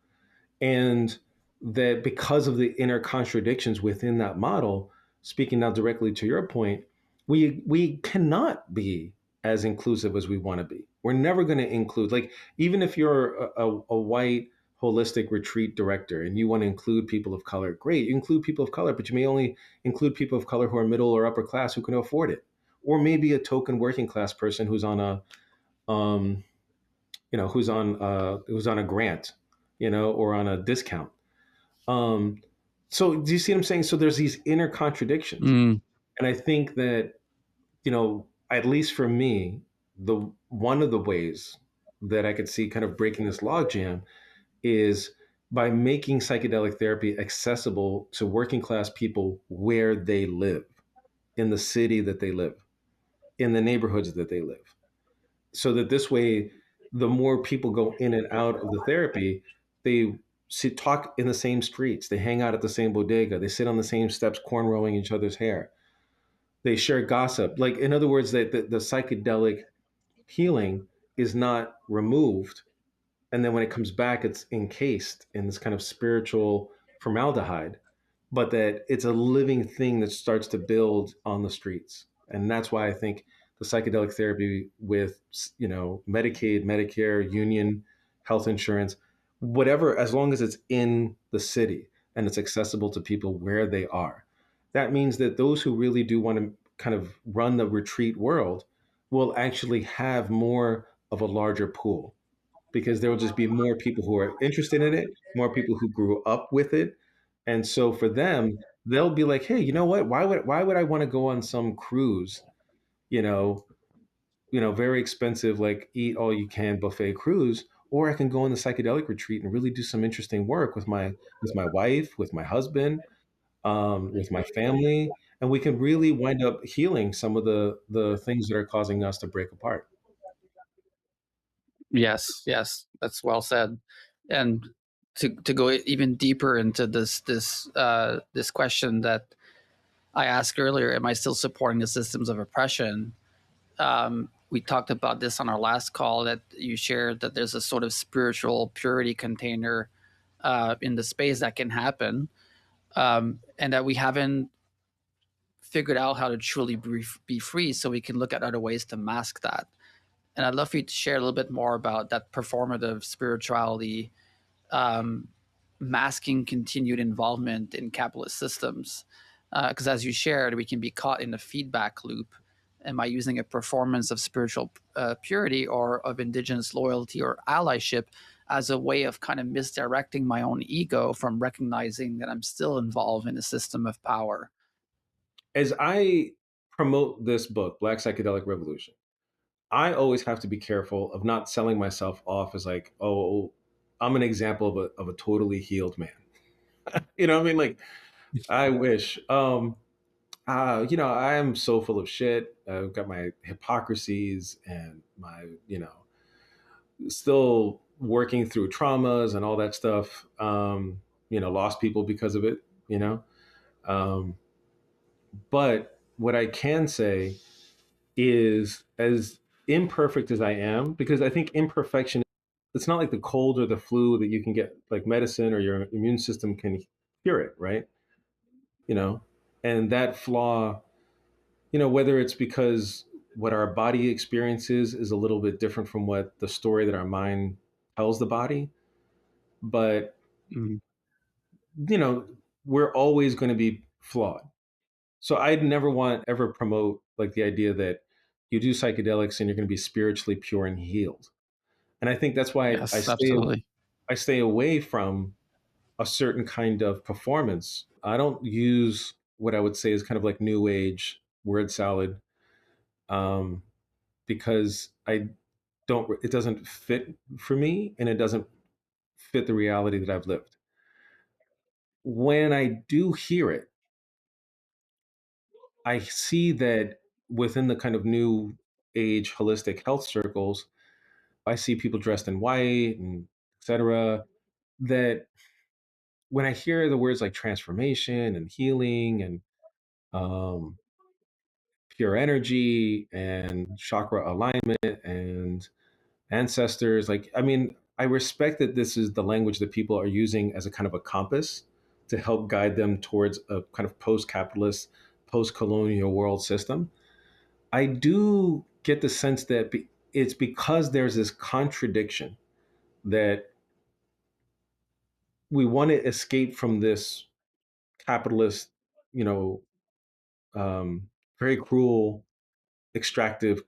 And that because of the inner contradictions within that model, speaking now directly to your point, we cannot be as inclusive as we want to be. We're never going to include, like, even if you're a white holistic retreat director and you want to include people of color, great, you include people of color, but you may only include people of color who are middle or upper class who can afford it, or maybe a token working class person who's on a um, who's on a grant, or on a discount. um, so do you see what I'm saying? So there's these inner contradictions. Mm, And I think that, at least for me, the one of the ways that I could see kind of breaking this logjam is by making psychedelic therapy accessible to working class people where they live, in the city that they live, in the neighborhoods that they live. So that this way, the more people go in and out of the therapy, they talk in the same streets, they hang out at the same bodega, they sit on the same steps, cornrowing each other's hair, they share gossip. Like, in other words, that the psychedelic healing is not removed, and then when it comes back, it's encased in this kind of spiritual formaldehyde, but that it's a living thing that starts to build on the streets. And that's why I think the psychedelic therapy with, Medicaid, Medicare, union, health insurance, whatever, as long as it's in the city and it's accessible to people where they are, that means that those who really do want to kind of run the retreat world will actually have more of a larger pool, because there will just be more people who are interested in it, more people who grew up with it. And so for them, they'll be like, hey, you know what? Why would I want to go on some cruise, you know, very expensive, like eat all you can buffet cruise, or I can go on the psychedelic retreat and really do some interesting work with my wife, with my husband, with my family, and we can really wind up healing some of the things that are causing us to break apart. yes, yes, that's well said. And to go even deeper into this question that I asked earlier, am I still supporting the systems of oppression? We talked about this on our last call, that you shared that there's a sort of spiritual purity container in the space that can happen, and that we haven't figured out how to truly be free, so we can look at other ways to mask that. And I'd love for you to share a little bit more about that performative spirituality, um, masking continued involvement in capitalist systems. Because as you shared, we can be caught in a feedback loop. Am I using a performance of spiritual purity or of indigenous loyalty or allyship as a way of kind of misdirecting my own ego from recognizing that I'm still involved in a system of power? As I promote this book, Black Psychedelic Revolution, I always have to be careful of not selling myself off as like, oh, I'm an example of a totally healed man. You know what I mean? Like, I wish. I am so full of shit. I've got my hypocrisies and my, still working through traumas and all that stuff. Lost people because of it, you know. Um, but what I can say is, as imperfect as I am, because I think imperfection, it's not like the cold or the flu that you can get like medicine or your immune system can cure it, right? You know, and that flaw, whether it's because what our body experiences is a little bit different from what the story that our mind tells the body, but Mm, you know, we're always going to be flawed. So I'd never want ever promote like the idea that you do psychedelics and you're going to be spiritually pure and healed. And I think that's why I yes, stay absolutely. I stay away from a certain kind of performance. I don't use what I would say is kind of like new age word salad, um, because I don't. It doesn't fit for me, and it doesn't fit the reality that I've lived. When I do hear it, I see that within the kind of new age holistic health circles, I see people dressed in white and etc. That when I hear the words like transformation and healing and um, pure energy and chakra alignment and ancestors, like, I mean, I respect that this is the language that people are using as a kind of a compass to help guide them towards a kind of post-capitalist, post-colonial world system. I do get the sense that it's because there's this contradiction that we want to escape from this capitalist, you know, very cruel, extractive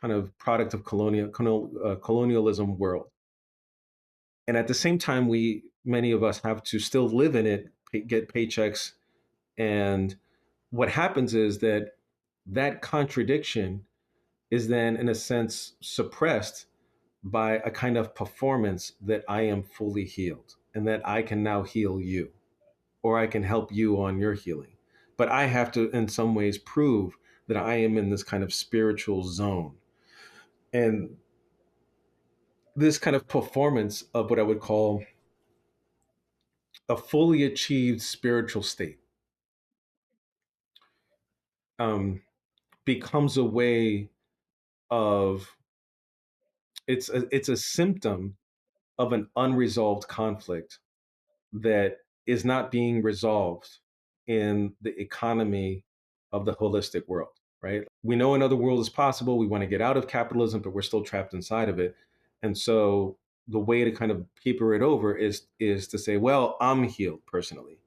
kind of product of colonialism world. And at the same time, many of us have to still live in it, get paychecks. And what happens is that that contradiction is then, in a sense, suppressed by a kind of performance that I am fully healed and that I can now heal you, or I can help you on your healing. But I have to, in some ways, prove that I am in this kind of spiritual zone. And this kind of performance of what I would call a fully achieved spiritual state um, becomes a way of it's a symptom of an unresolved conflict that is not being resolved in the economy of the holistic world, right? We know another world is possible. We want to get out of capitalism, but we're still trapped inside of it. And so the way to kind of paper it over is to say, well, I'm healed personally,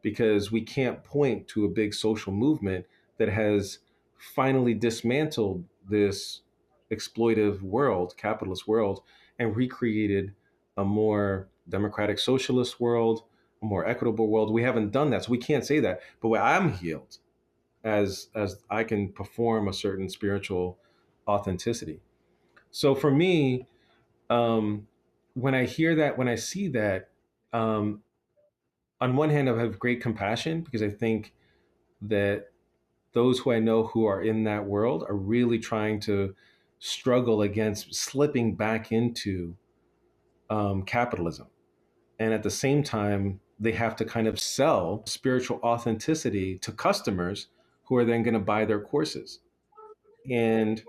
because we can't point to a big social movement that has finally dismantled this exploitive world, capitalist world, and recreated a more democratic socialist world, a more equitable world. We haven't done that. So we can't say that. But where I'm healed as I can perform a certain spiritual authenticity. So for me, um, when I hear that, when I see that, um, on one hand, I have great compassion because I think that those who I know who are in that world are really trying to struggle against slipping back into capitalism. And at the same time, they have to kind of sell spiritual authenticity to customers who are then going to buy their courses. And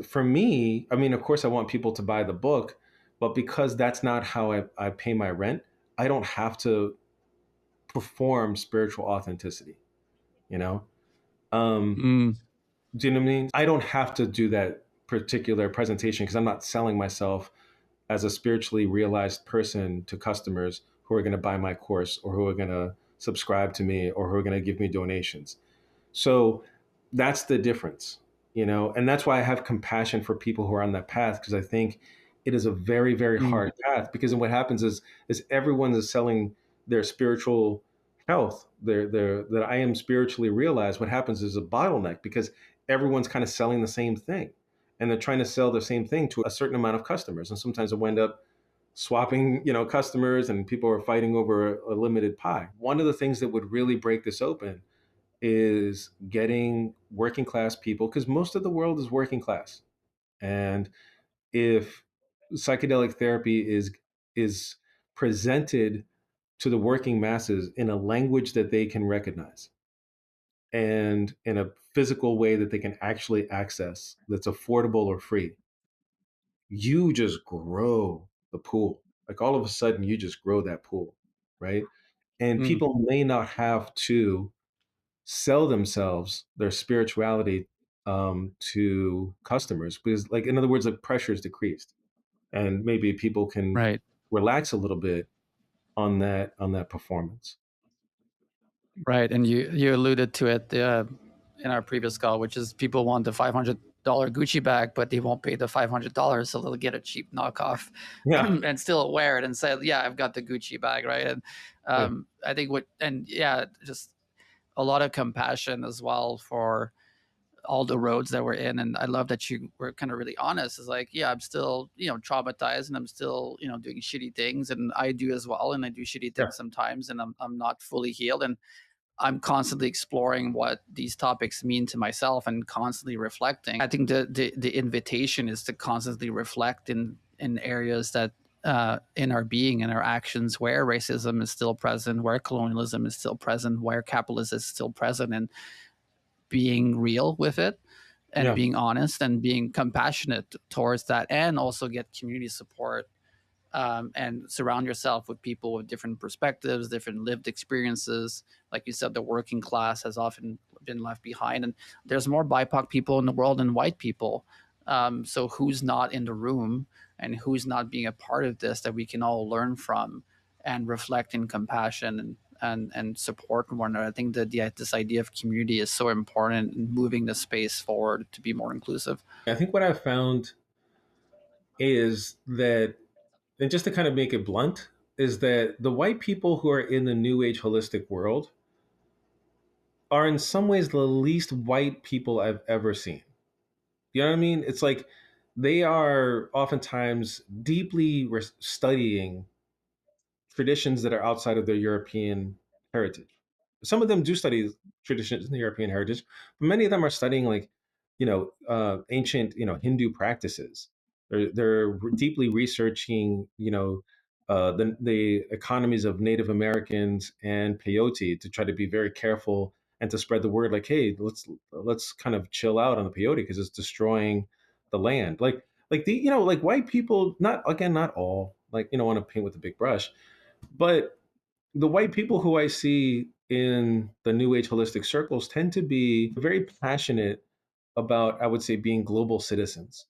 for me, I mean, of course, I want people to buy the book, but because that's not how I pay my rent, I don't have to perform spiritual authenticity, you know? Um, Mm, do you know what I mean? I don't have to do that particular presentation because I'm not selling myself as a spiritually realized person to customers who are going to buy my course or who are going to subscribe to me or who are going to give me donations. So that's the difference, and that's why I have compassion for people who are on that path, because I think it is a very, very mm, hard path. Because then what happens is everyone is selling their spiritual health, their that I am spiritually realized. What happens is a bottleneck because everyone's kind of selling the same thing, and they're trying to sell the same thing to a certain amount of customers, and sometimes it wind up swapping, customers, and people are fighting over a limited pie. One of the things that would really break this open is getting working class people, because most of the world is working class. And if psychedelic therapy is presented to the working masses in a language that they can recognize and in a physical way that they can actually access, that's affordable or free, you just grow the pool. Like all of a sudden you just grow that pool, right? And mm. people may not have to sell themselves, their spirituality, to customers, because, like, in other words, like, pressure is decreased, and maybe people can Right. relax a little bit on that performance. Right. And you alluded to it in our previous call, which is people want the $500 Gucci bag, but they won't pay the $500, so they'll get a cheap knockoff Yeah, and still wear it and say, "Yeah, I've got the Gucci bag." Right. And yeah, I think yeah, just a lot of compassion as well for all the roads that we're in. And I love that you were kind of really honest. It's like, yeah, I'm still, traumatized, and I'm still, doing shitty things, and I do as well. And I do shitty yeah, things sometimes, and I'm not fully healed. And I'm constantly exploring what these topics mean to myself and constantly reflecting. I think the invitation is to constantly reflect in areas that in our being and our actions where racism is still present, where colonialism is still present, where capitalism is still present, and being real with it. and Yeah. being honest and being compassionate towards that, and also get community support, and surround yourself with people with different perspectives, different lived experiences. Like you said, the working class has often been left behind, and there's more BIPOC people in the world than white people. So who's not in the room and who's not being a part of this that we can all learn from and reflect in compassion and support one another. I think that this idea of community is so important in moving the space forward to be more inclusive. I think what I've found is that, and just to kind of make it blunt, is that the white people who are in the new age holistic world are in some ways the least white people I've ever seen. You know what I mean? It's like they are oftentimes deeply studying traditions that are outside of their European heritage. Some of them do study traditions in the European heritage, but many of them are studying like, ancient, Hindu practices. They're deeply researching, the economies of Native Americans and peyote to try to be very careful and to spread the word. Like, hey, let's kind of chill out on the peyote because it's destroying the land. Like white people, not again, not all. Like, want to paint with a big brush, but the white people who I see in the new age holistic circles tend to be very passionate about, I would say, being global citizens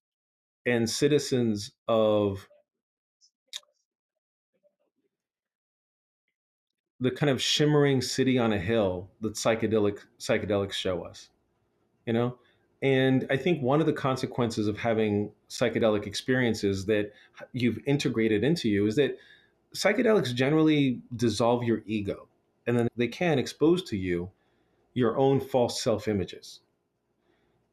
and citizens of the kind of shimmering city on a hill that psychedelics show us, you know? And I think one of the consequences of having psychedelic experiences that you've integrated into you is that psychedelics generally dissolve your ego, and then they can expose to you your own false self images.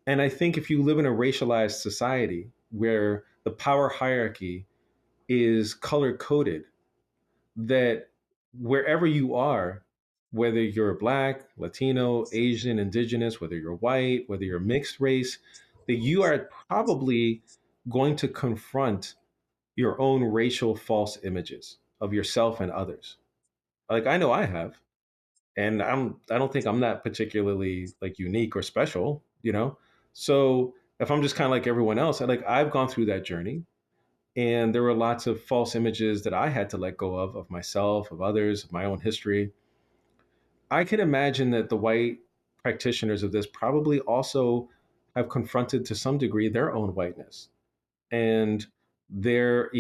And I think if you live in a racialized society where the power hierarchy is color coded, that wherever you are, whether you're black, Latino, Asian, indigenous, whether you're white, whether you're mixed race, that you are probably going to confront your own racial false images of yourself and others. Like I know I have, and I don't think I'm that particularly like unique or special. So if I'm just kind of like everyone else, I've gone through that journey, and there were lots of false images that I had to let go of myself, of others, of my own history. I can imagine that the white practitioners of this probably also have confronted to some degree their own whiteness and their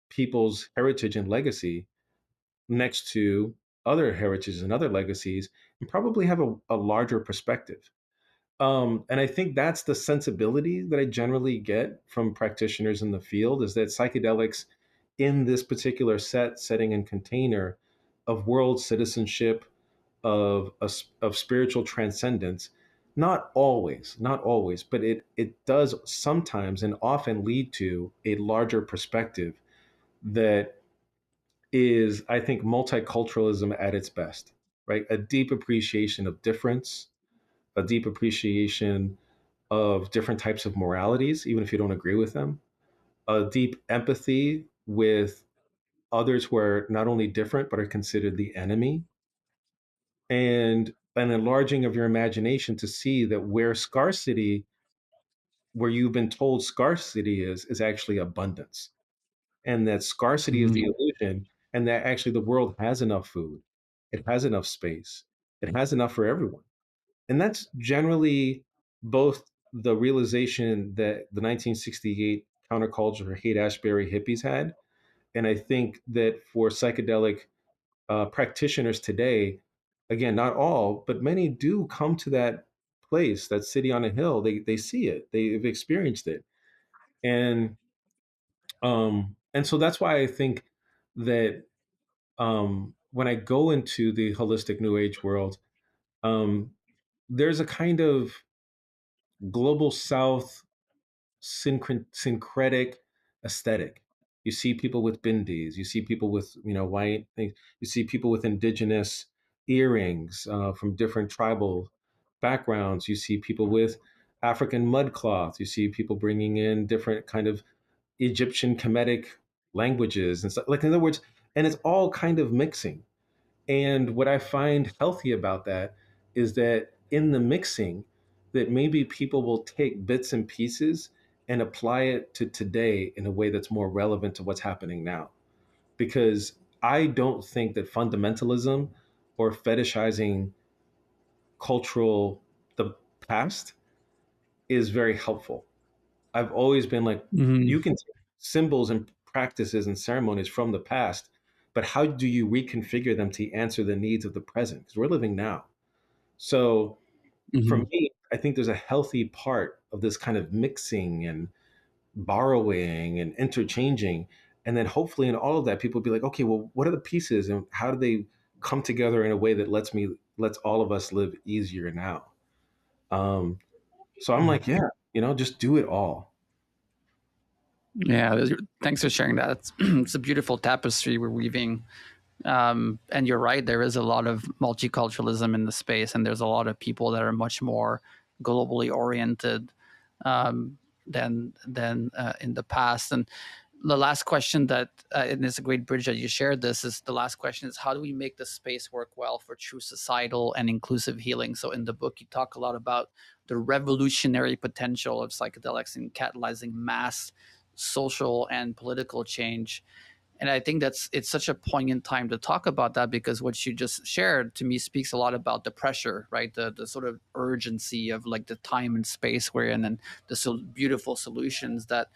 people's heritage and legacy next to other heritages and other legacies, and probably have a larger perspective. And I think that's the sensibility that I generally get from practitioners in the field, is that psychedelics in this particular setting and container of world citizenship, of spiritual transcendence, not always, but it does sometimes and often lead to a larger perspective that is, I think, multiculturalism at its best, right? A deep appreciation of difference, a deep appreciation of different types of moralities, even if you don't agree with them, a deep empathy with others who are not only different, but are considered the enemy, and an enlarging of your imagination to see that where you've been told scarcity is actually abundance, and that scarcity is the Mhm. illusion, and that actually the world has enough food, it has enough space, it has enough for everyone. And that's generally both the realization that the 1968 counterculture Haight Ashbury hippies had, and I think that for psychedelic practitioners today, again, not all, but many do come to that place, that city on a hill. They see it, they've experienced it, and so that's why I think that when I go into the holistic New Age world, um, there's a kind of global South syncretic aesthetic. You see people with bindis, you see people with white things, you see people with indigenous earrings from different tribal backgrounds. You see people with African mud cloth. You see people bringing in different kind of Egyptian Kemetic languages and stuff. Like in other words, and it's all kind of mixing. And what I find healthy about that is that in the mixing, that maybe people will take bits and pieces and apply it to today in a way that's more relevant to what's happening now. Because I don't think that fundamentalism or fetishizing cultural the past is very helpful. I've always been like, you Hmm. can take symbols and practices and ceremonies from the past, but how do you reconfigure them to answer the needs of the present? Because we're living now. So for Hmm. me, I think there's a healthy part of this kind of mixing and borrowing and interchanging. And then hopefully in all of that, people will be like, okay, well, what are the pieces and how do they come together in a way that lets all of us live easier now? Um, so I'm like, yeah, just do it all. Yeah, thanks for sharing that. It's a beautiful tapestry we're weaving. And you're right, there is a lot of multiculturalism in the space, and there's a lot of people that are much more globally oriented than in the past. And the last question that, and it's a great bridge that you shared this, is the last question is how do we make the space work well for true societal and inclusive healing? So in the book, you talk a lot about the revolutionary potential of psychedelics in catalyzing mass social and political change. And I think it's such a poignant time to talk about that, because what you just shared to me speaks a lot about the pressure, right? The sort of urgency of like the time and space we're in, and the beautiful solutions that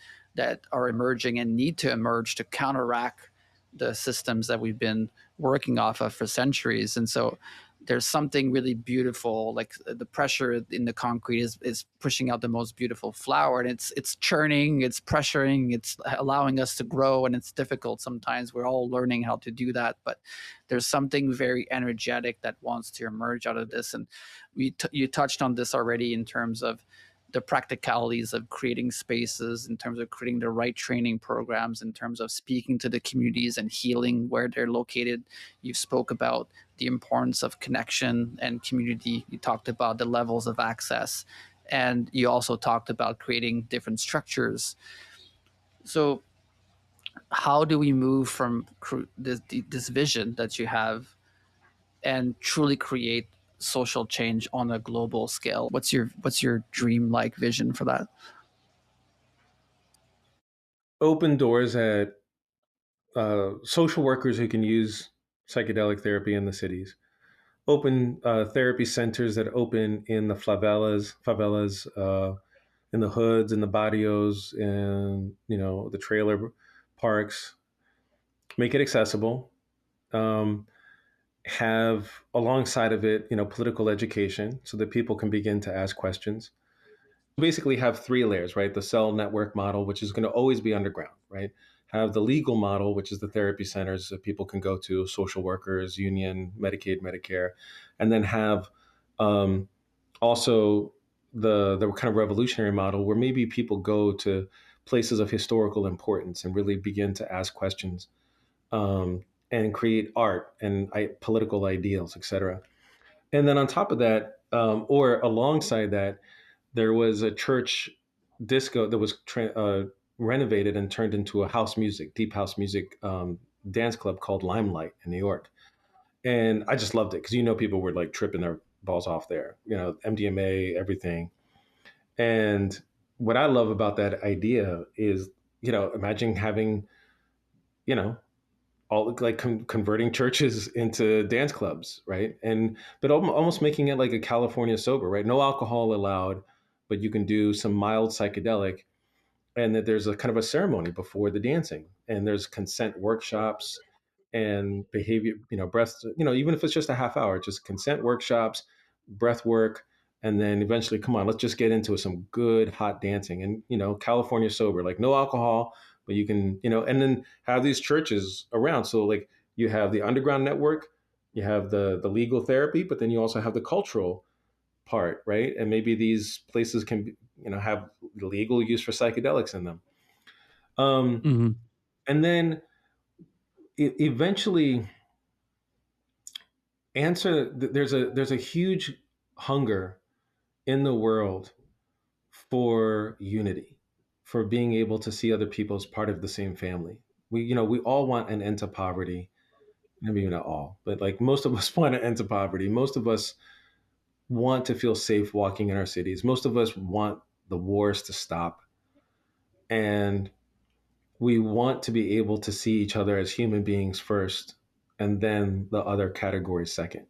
are emerging and need to emerge to counteract the systems that we've been working off of for centuries. And so there's something really beautiful, like the pressure in the concrete is pushing out the most beautiful flower, and it's churning, it's pressuring, it's allowing us to grow, and it's difficult sometimes. We're all learning how to do that, but there's something very energetic that wants to emerge out of this. And you touched on this already in terms of the practicalities of creating spaces, in terms of creating the right training programs, in terms of speaking to the communities and healing where they're located. You spoke about the importance of connection and community. You talked about the levels of access, and you also talked about creating different structures. So how do we move from this vision that you have and truly create social change on a global scale? What's your dream like vision for that? Open doors at social workers who can use psychedelic therapy in the cities. Open therapy centers that open in the favelas, in the hoods, in the barrios, and the trailer parks. Make it accessible. Um, have alongside of it, political education so that people can begin to ask questions. Basically have three layers, right? The cell network model, which is going to always be underground, right? Have the legal model, which is the therapy centers that people can go to, social workers, union, Medicaid, Medicare, and then have also the kind of revolutionary model where maybe people go to places of historical importance and really begin to ask questions, and create art and political ideals, etc. And then on top of that, or alongside that, there was a church disco that was renovated and turned into a deep house music dance club called Limelight in New York. And I just loved it because people were like tripping their balls off there, MDMA, everything. And what I love about that idea is, imagine having, you know, all like converting churches into dance clubs, right? And but almost making it like a California sober, right? No alcohol allowed, but you can do some mild psychedelic, and that there's a kind of a ceremony before the dancing, and there's consent workshops and behavior, breath, even if it's just a half hour, just consent workshops, breath work, and then eventually, come on, let's just get into some good hot dancing, and California sober, like no alcohol, but you can, and then have these churches around. So like you have the underground network, you have the legal therapy, but then you also have the cultural part, right? And maybe these places can have legal use for psychedelics in them. Um, Hmm. and then eventually there's a huge hunger in the world for unity, for being able to see other people as part of the same family. We all want an end to poverty. Maybe not all, but like most of us want an end to poverty. Most of us want to feel safe walking in our cities. Most of us want the wars to stop. And we want to be able to see each other as human beings first, and then the other category second.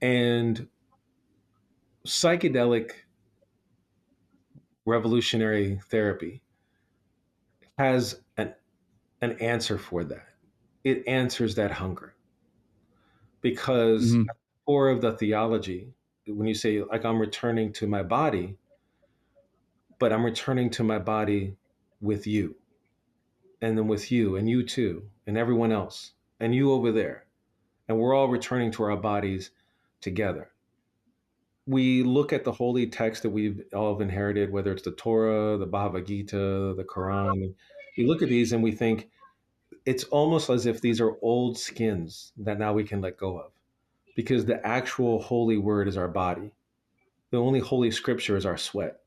And psychedelic revolutionary therapy has an answer for that. It answers that hunger because Hmm. at the core of the theology, when you say, like, I'm returning to my body, but I'm returning to my body with you, and then with you, and you too, and everyone else, and you over there. And we're all returning to our bodies together. We look at the holy texts that we've all have inherited, whether it's the Torah, the Bhagavad Gita, the Quran. We look at these and we think it's almost as if these are old skins that now we can let go of, because the actual holy word is our body. The only holy scripture is our sweat,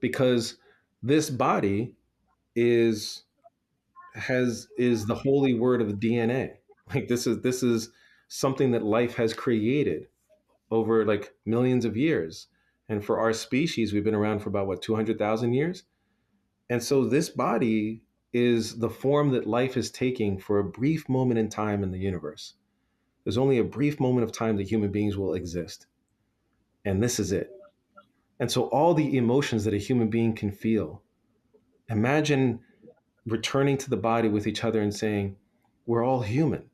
because this body is is the holy word of the DNA. Like, this is something that life has created over like millions of years. And for our species, we've been around for about what, 200,000 years. And so this body is the form that life is taking for a brief moment in time in the universe. There's only a brief moment of time that human beings will exist. And this is it. And so all the emotions that a human being can feel, imagine returning to the body with each other and saying, we're all human.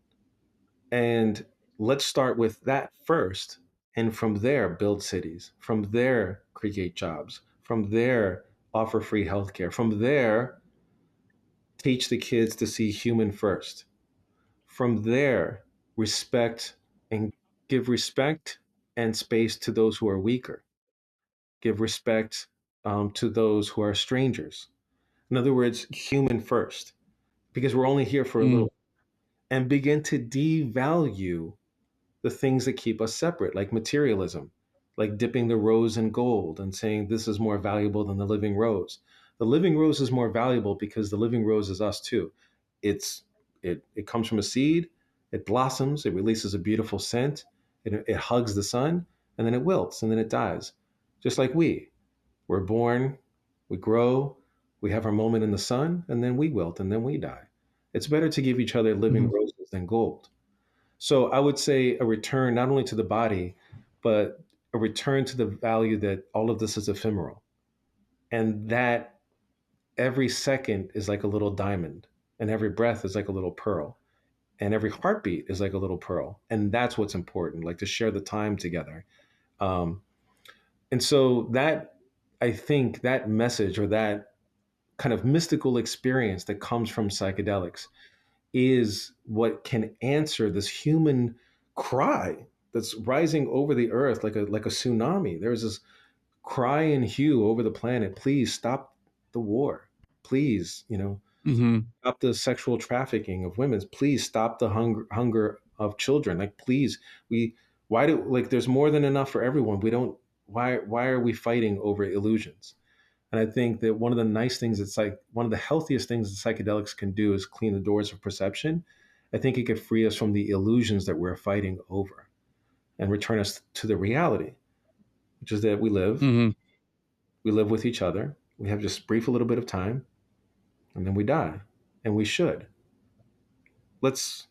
And let's start with that first. And from there, build cities. From there, create jobs. From there, offer free healthcare. From there, teach the kids to see human first. From there, respect and give respect and space to those who are weaker. Give respect to those who are strangers. In other words, human first, because we're only here for a Mm. little, and begin to devalue the things that keep us separate, like materialism, like dipping the rose in gold and saying this is more valuable than the living rose. The living rose is more valuable because the living rose is us too. It's it comes from a seed, it blossoms, it releases a beautiful scent, it hugs the sun, and then it wilts and then it dies. Just like we're born, we grow, we have our moment in the sun, and then we wilt and then we die. It's better to give each other living Hmm. roses than gold. So I would say a return not only to the body, but a return to the value that all of this is ephemeral, and that every second is like a little diamond, and every breath is like a little pearl, and every heartbeat is like a little pearl. And that's what's important, like to share the time together. Um, and so that, I think that message or that kind of mystical experience that comes from psychedelics is what can answer this human cry that's rising over the earth like a tsunami. There's this cry and hue over the planet. Please stop the war. Please, Hmm. stop the sexual trafficking of women. Please stop the hunger of children. Like, please, we why do like there's more than enough for everyone. We don't why are we fighting over illusions? And I think that one of the nice things it's like one of the healthiest things that psychedelics can do is clean the doors of perception. I think it could free us from the illusions that we're fighting over and return us to the reality, which is that Hmm. we live with each other, we have just brief a little bit of time, and then we die. And we should. Let's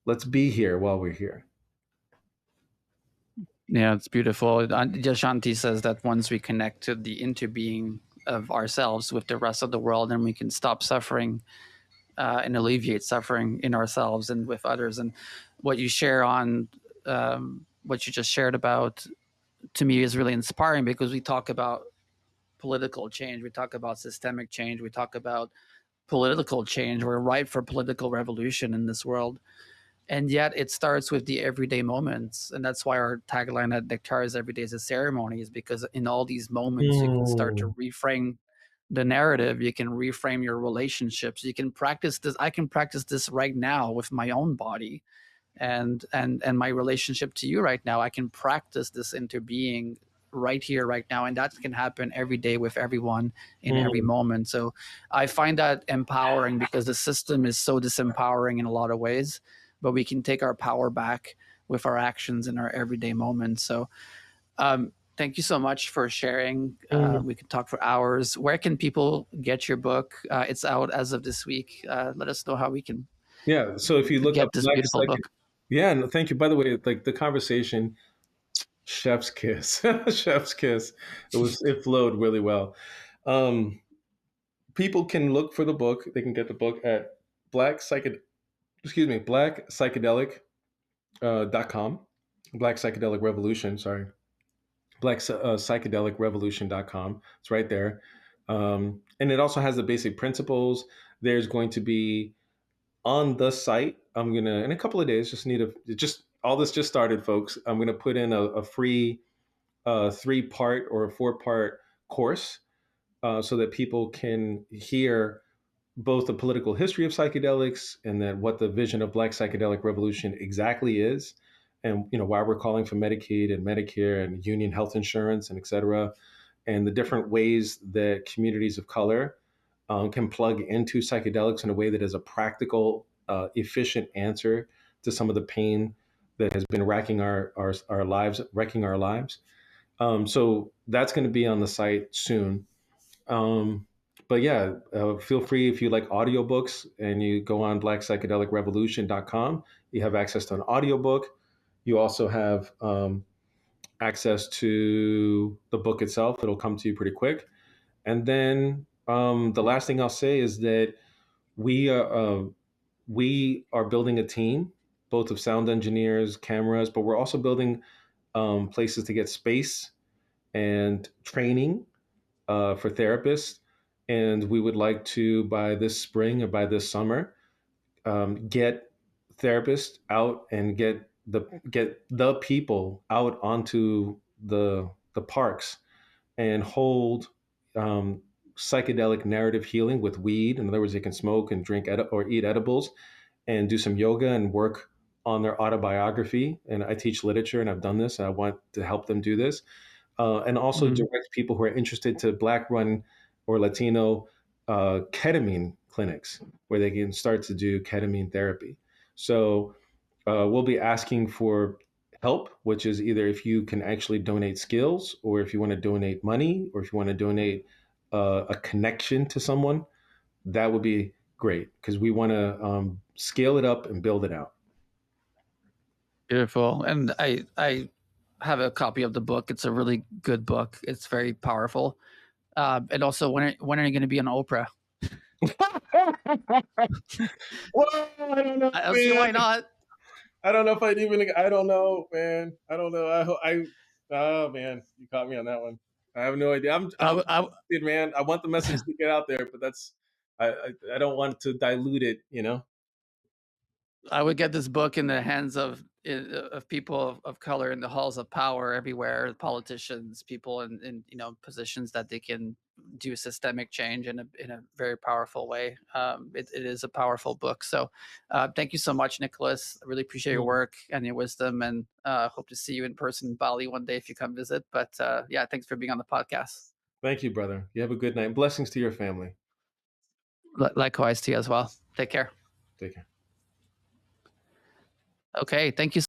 let's be here while we're here. Yeah, it's beautiful. Jashanti says that once we connect to the interbeing of ourselves with the rest of the world, then we can stop suffering and alleviate suffering in ourselves and with others. And what you share on what you just shared about to me is really inspiring because we talk about political change, we talk about systemic change, we talk about political change. We're ripe for political revolution in this world. And yet it starts with the everyday moments. And that's why our tagline at Nectara is every day is a ceremony, is because in all these moments, you can start to Mm, reframe the narrative. You can reframe your relationships. You can practice this. I can practice this right now with my own body and my relationship to you right now. I can practice this into being right here right now, and that can happen every day with everyone in every mm, moment. So I find that empowering because the system is so disempowering in a lot of ways, but we can take our power back with our actions in our everyday moments. So thank you so much for sharing. Mhm. We could talk for hours. Where can people get your book? It's out as of this week. Let us know how we can Yeah. So if you look up get this beautiful book. yeah, no, thank you. By the way, like the conversation, chef's kiss, chef's kiss. It flowed really well. Um, People can look for the book. They can get the book at black psychedelic, black psychedelic .com, Black Psychedelic Revolution. Sorry, psychedelic revolution.com. It's right there. And it also has the basic principles. There's going to be on the site. I'm gonna in a couple of days. Just all this just started, folks. I'm gonna put in a free 3-part or a 4-part course so that people can hear both the political history of psychedelics and then what the vision of Black Psychedelic Revolution exactly is, and why we're calling for Medicaid and Medicare and union health insurance and et cetera, and the different ways that communities of color can plug into psychedelics in a way that is a practical, efficient answer to some of the pain that has been wrecking our lives, wrecking our lives. So that's going to be on the site soon. But yeah, feel free if you like audiobooks and you go on blackpsychedelicrevolution.com, you have access to an audiobook. You also have access to the book itself. It'll come to you pretty quick. And then the last thing I'll say is that we are, uh, we are building a team, both of sound engineers, cameras, but we're also building places to get space and training for therapists. And we would like to, by this spring or by this summer, get therapists out and get the people out onto the parks and hold um, psychedelic narrative healing with weed. In other words, they can smoke and drink or eat edibles and do some yoga and work on their autobiography. And I teach literature, and I've done this. And I want to help them do this, and also Mhm. direct people who are interested to Black run or Latino ketamine clinics where they can start to do ketamine therapy. So we'll be asking for help, which is either if you can actually donate skills, or if you want to donate money, or if you want to donate a connection to someone, that would be great because we want to scale it up and build it out. Beautiful. And I have a copy of the book. It's a really good book. It's very powerful. And also, when are you going to be on Oprah? Well, I don't know, I don't see man. why not. I don't know if I'd even. I don't know, man. I don't know. Oh man, you caught me on that one. I have no idea. I'm I, interested, man. I want the message to get out there, but I don't want to dilute it. I would get this book in the hands of people of color in the halls of power everywhere, politicians, people in positions that they can do systemic change in a very powerful way. It is a powerful book. So thank you so much, Nicholas. I really appreciate your Mm. work and your wisdom, and hope to see you in person in Bali one day if you come visit. But yeah, thanks for being on the podcast. Thank you, brother. You have a good night. Blessings to your family. Likewise to you as well. Take care. Take care. Okay, thank you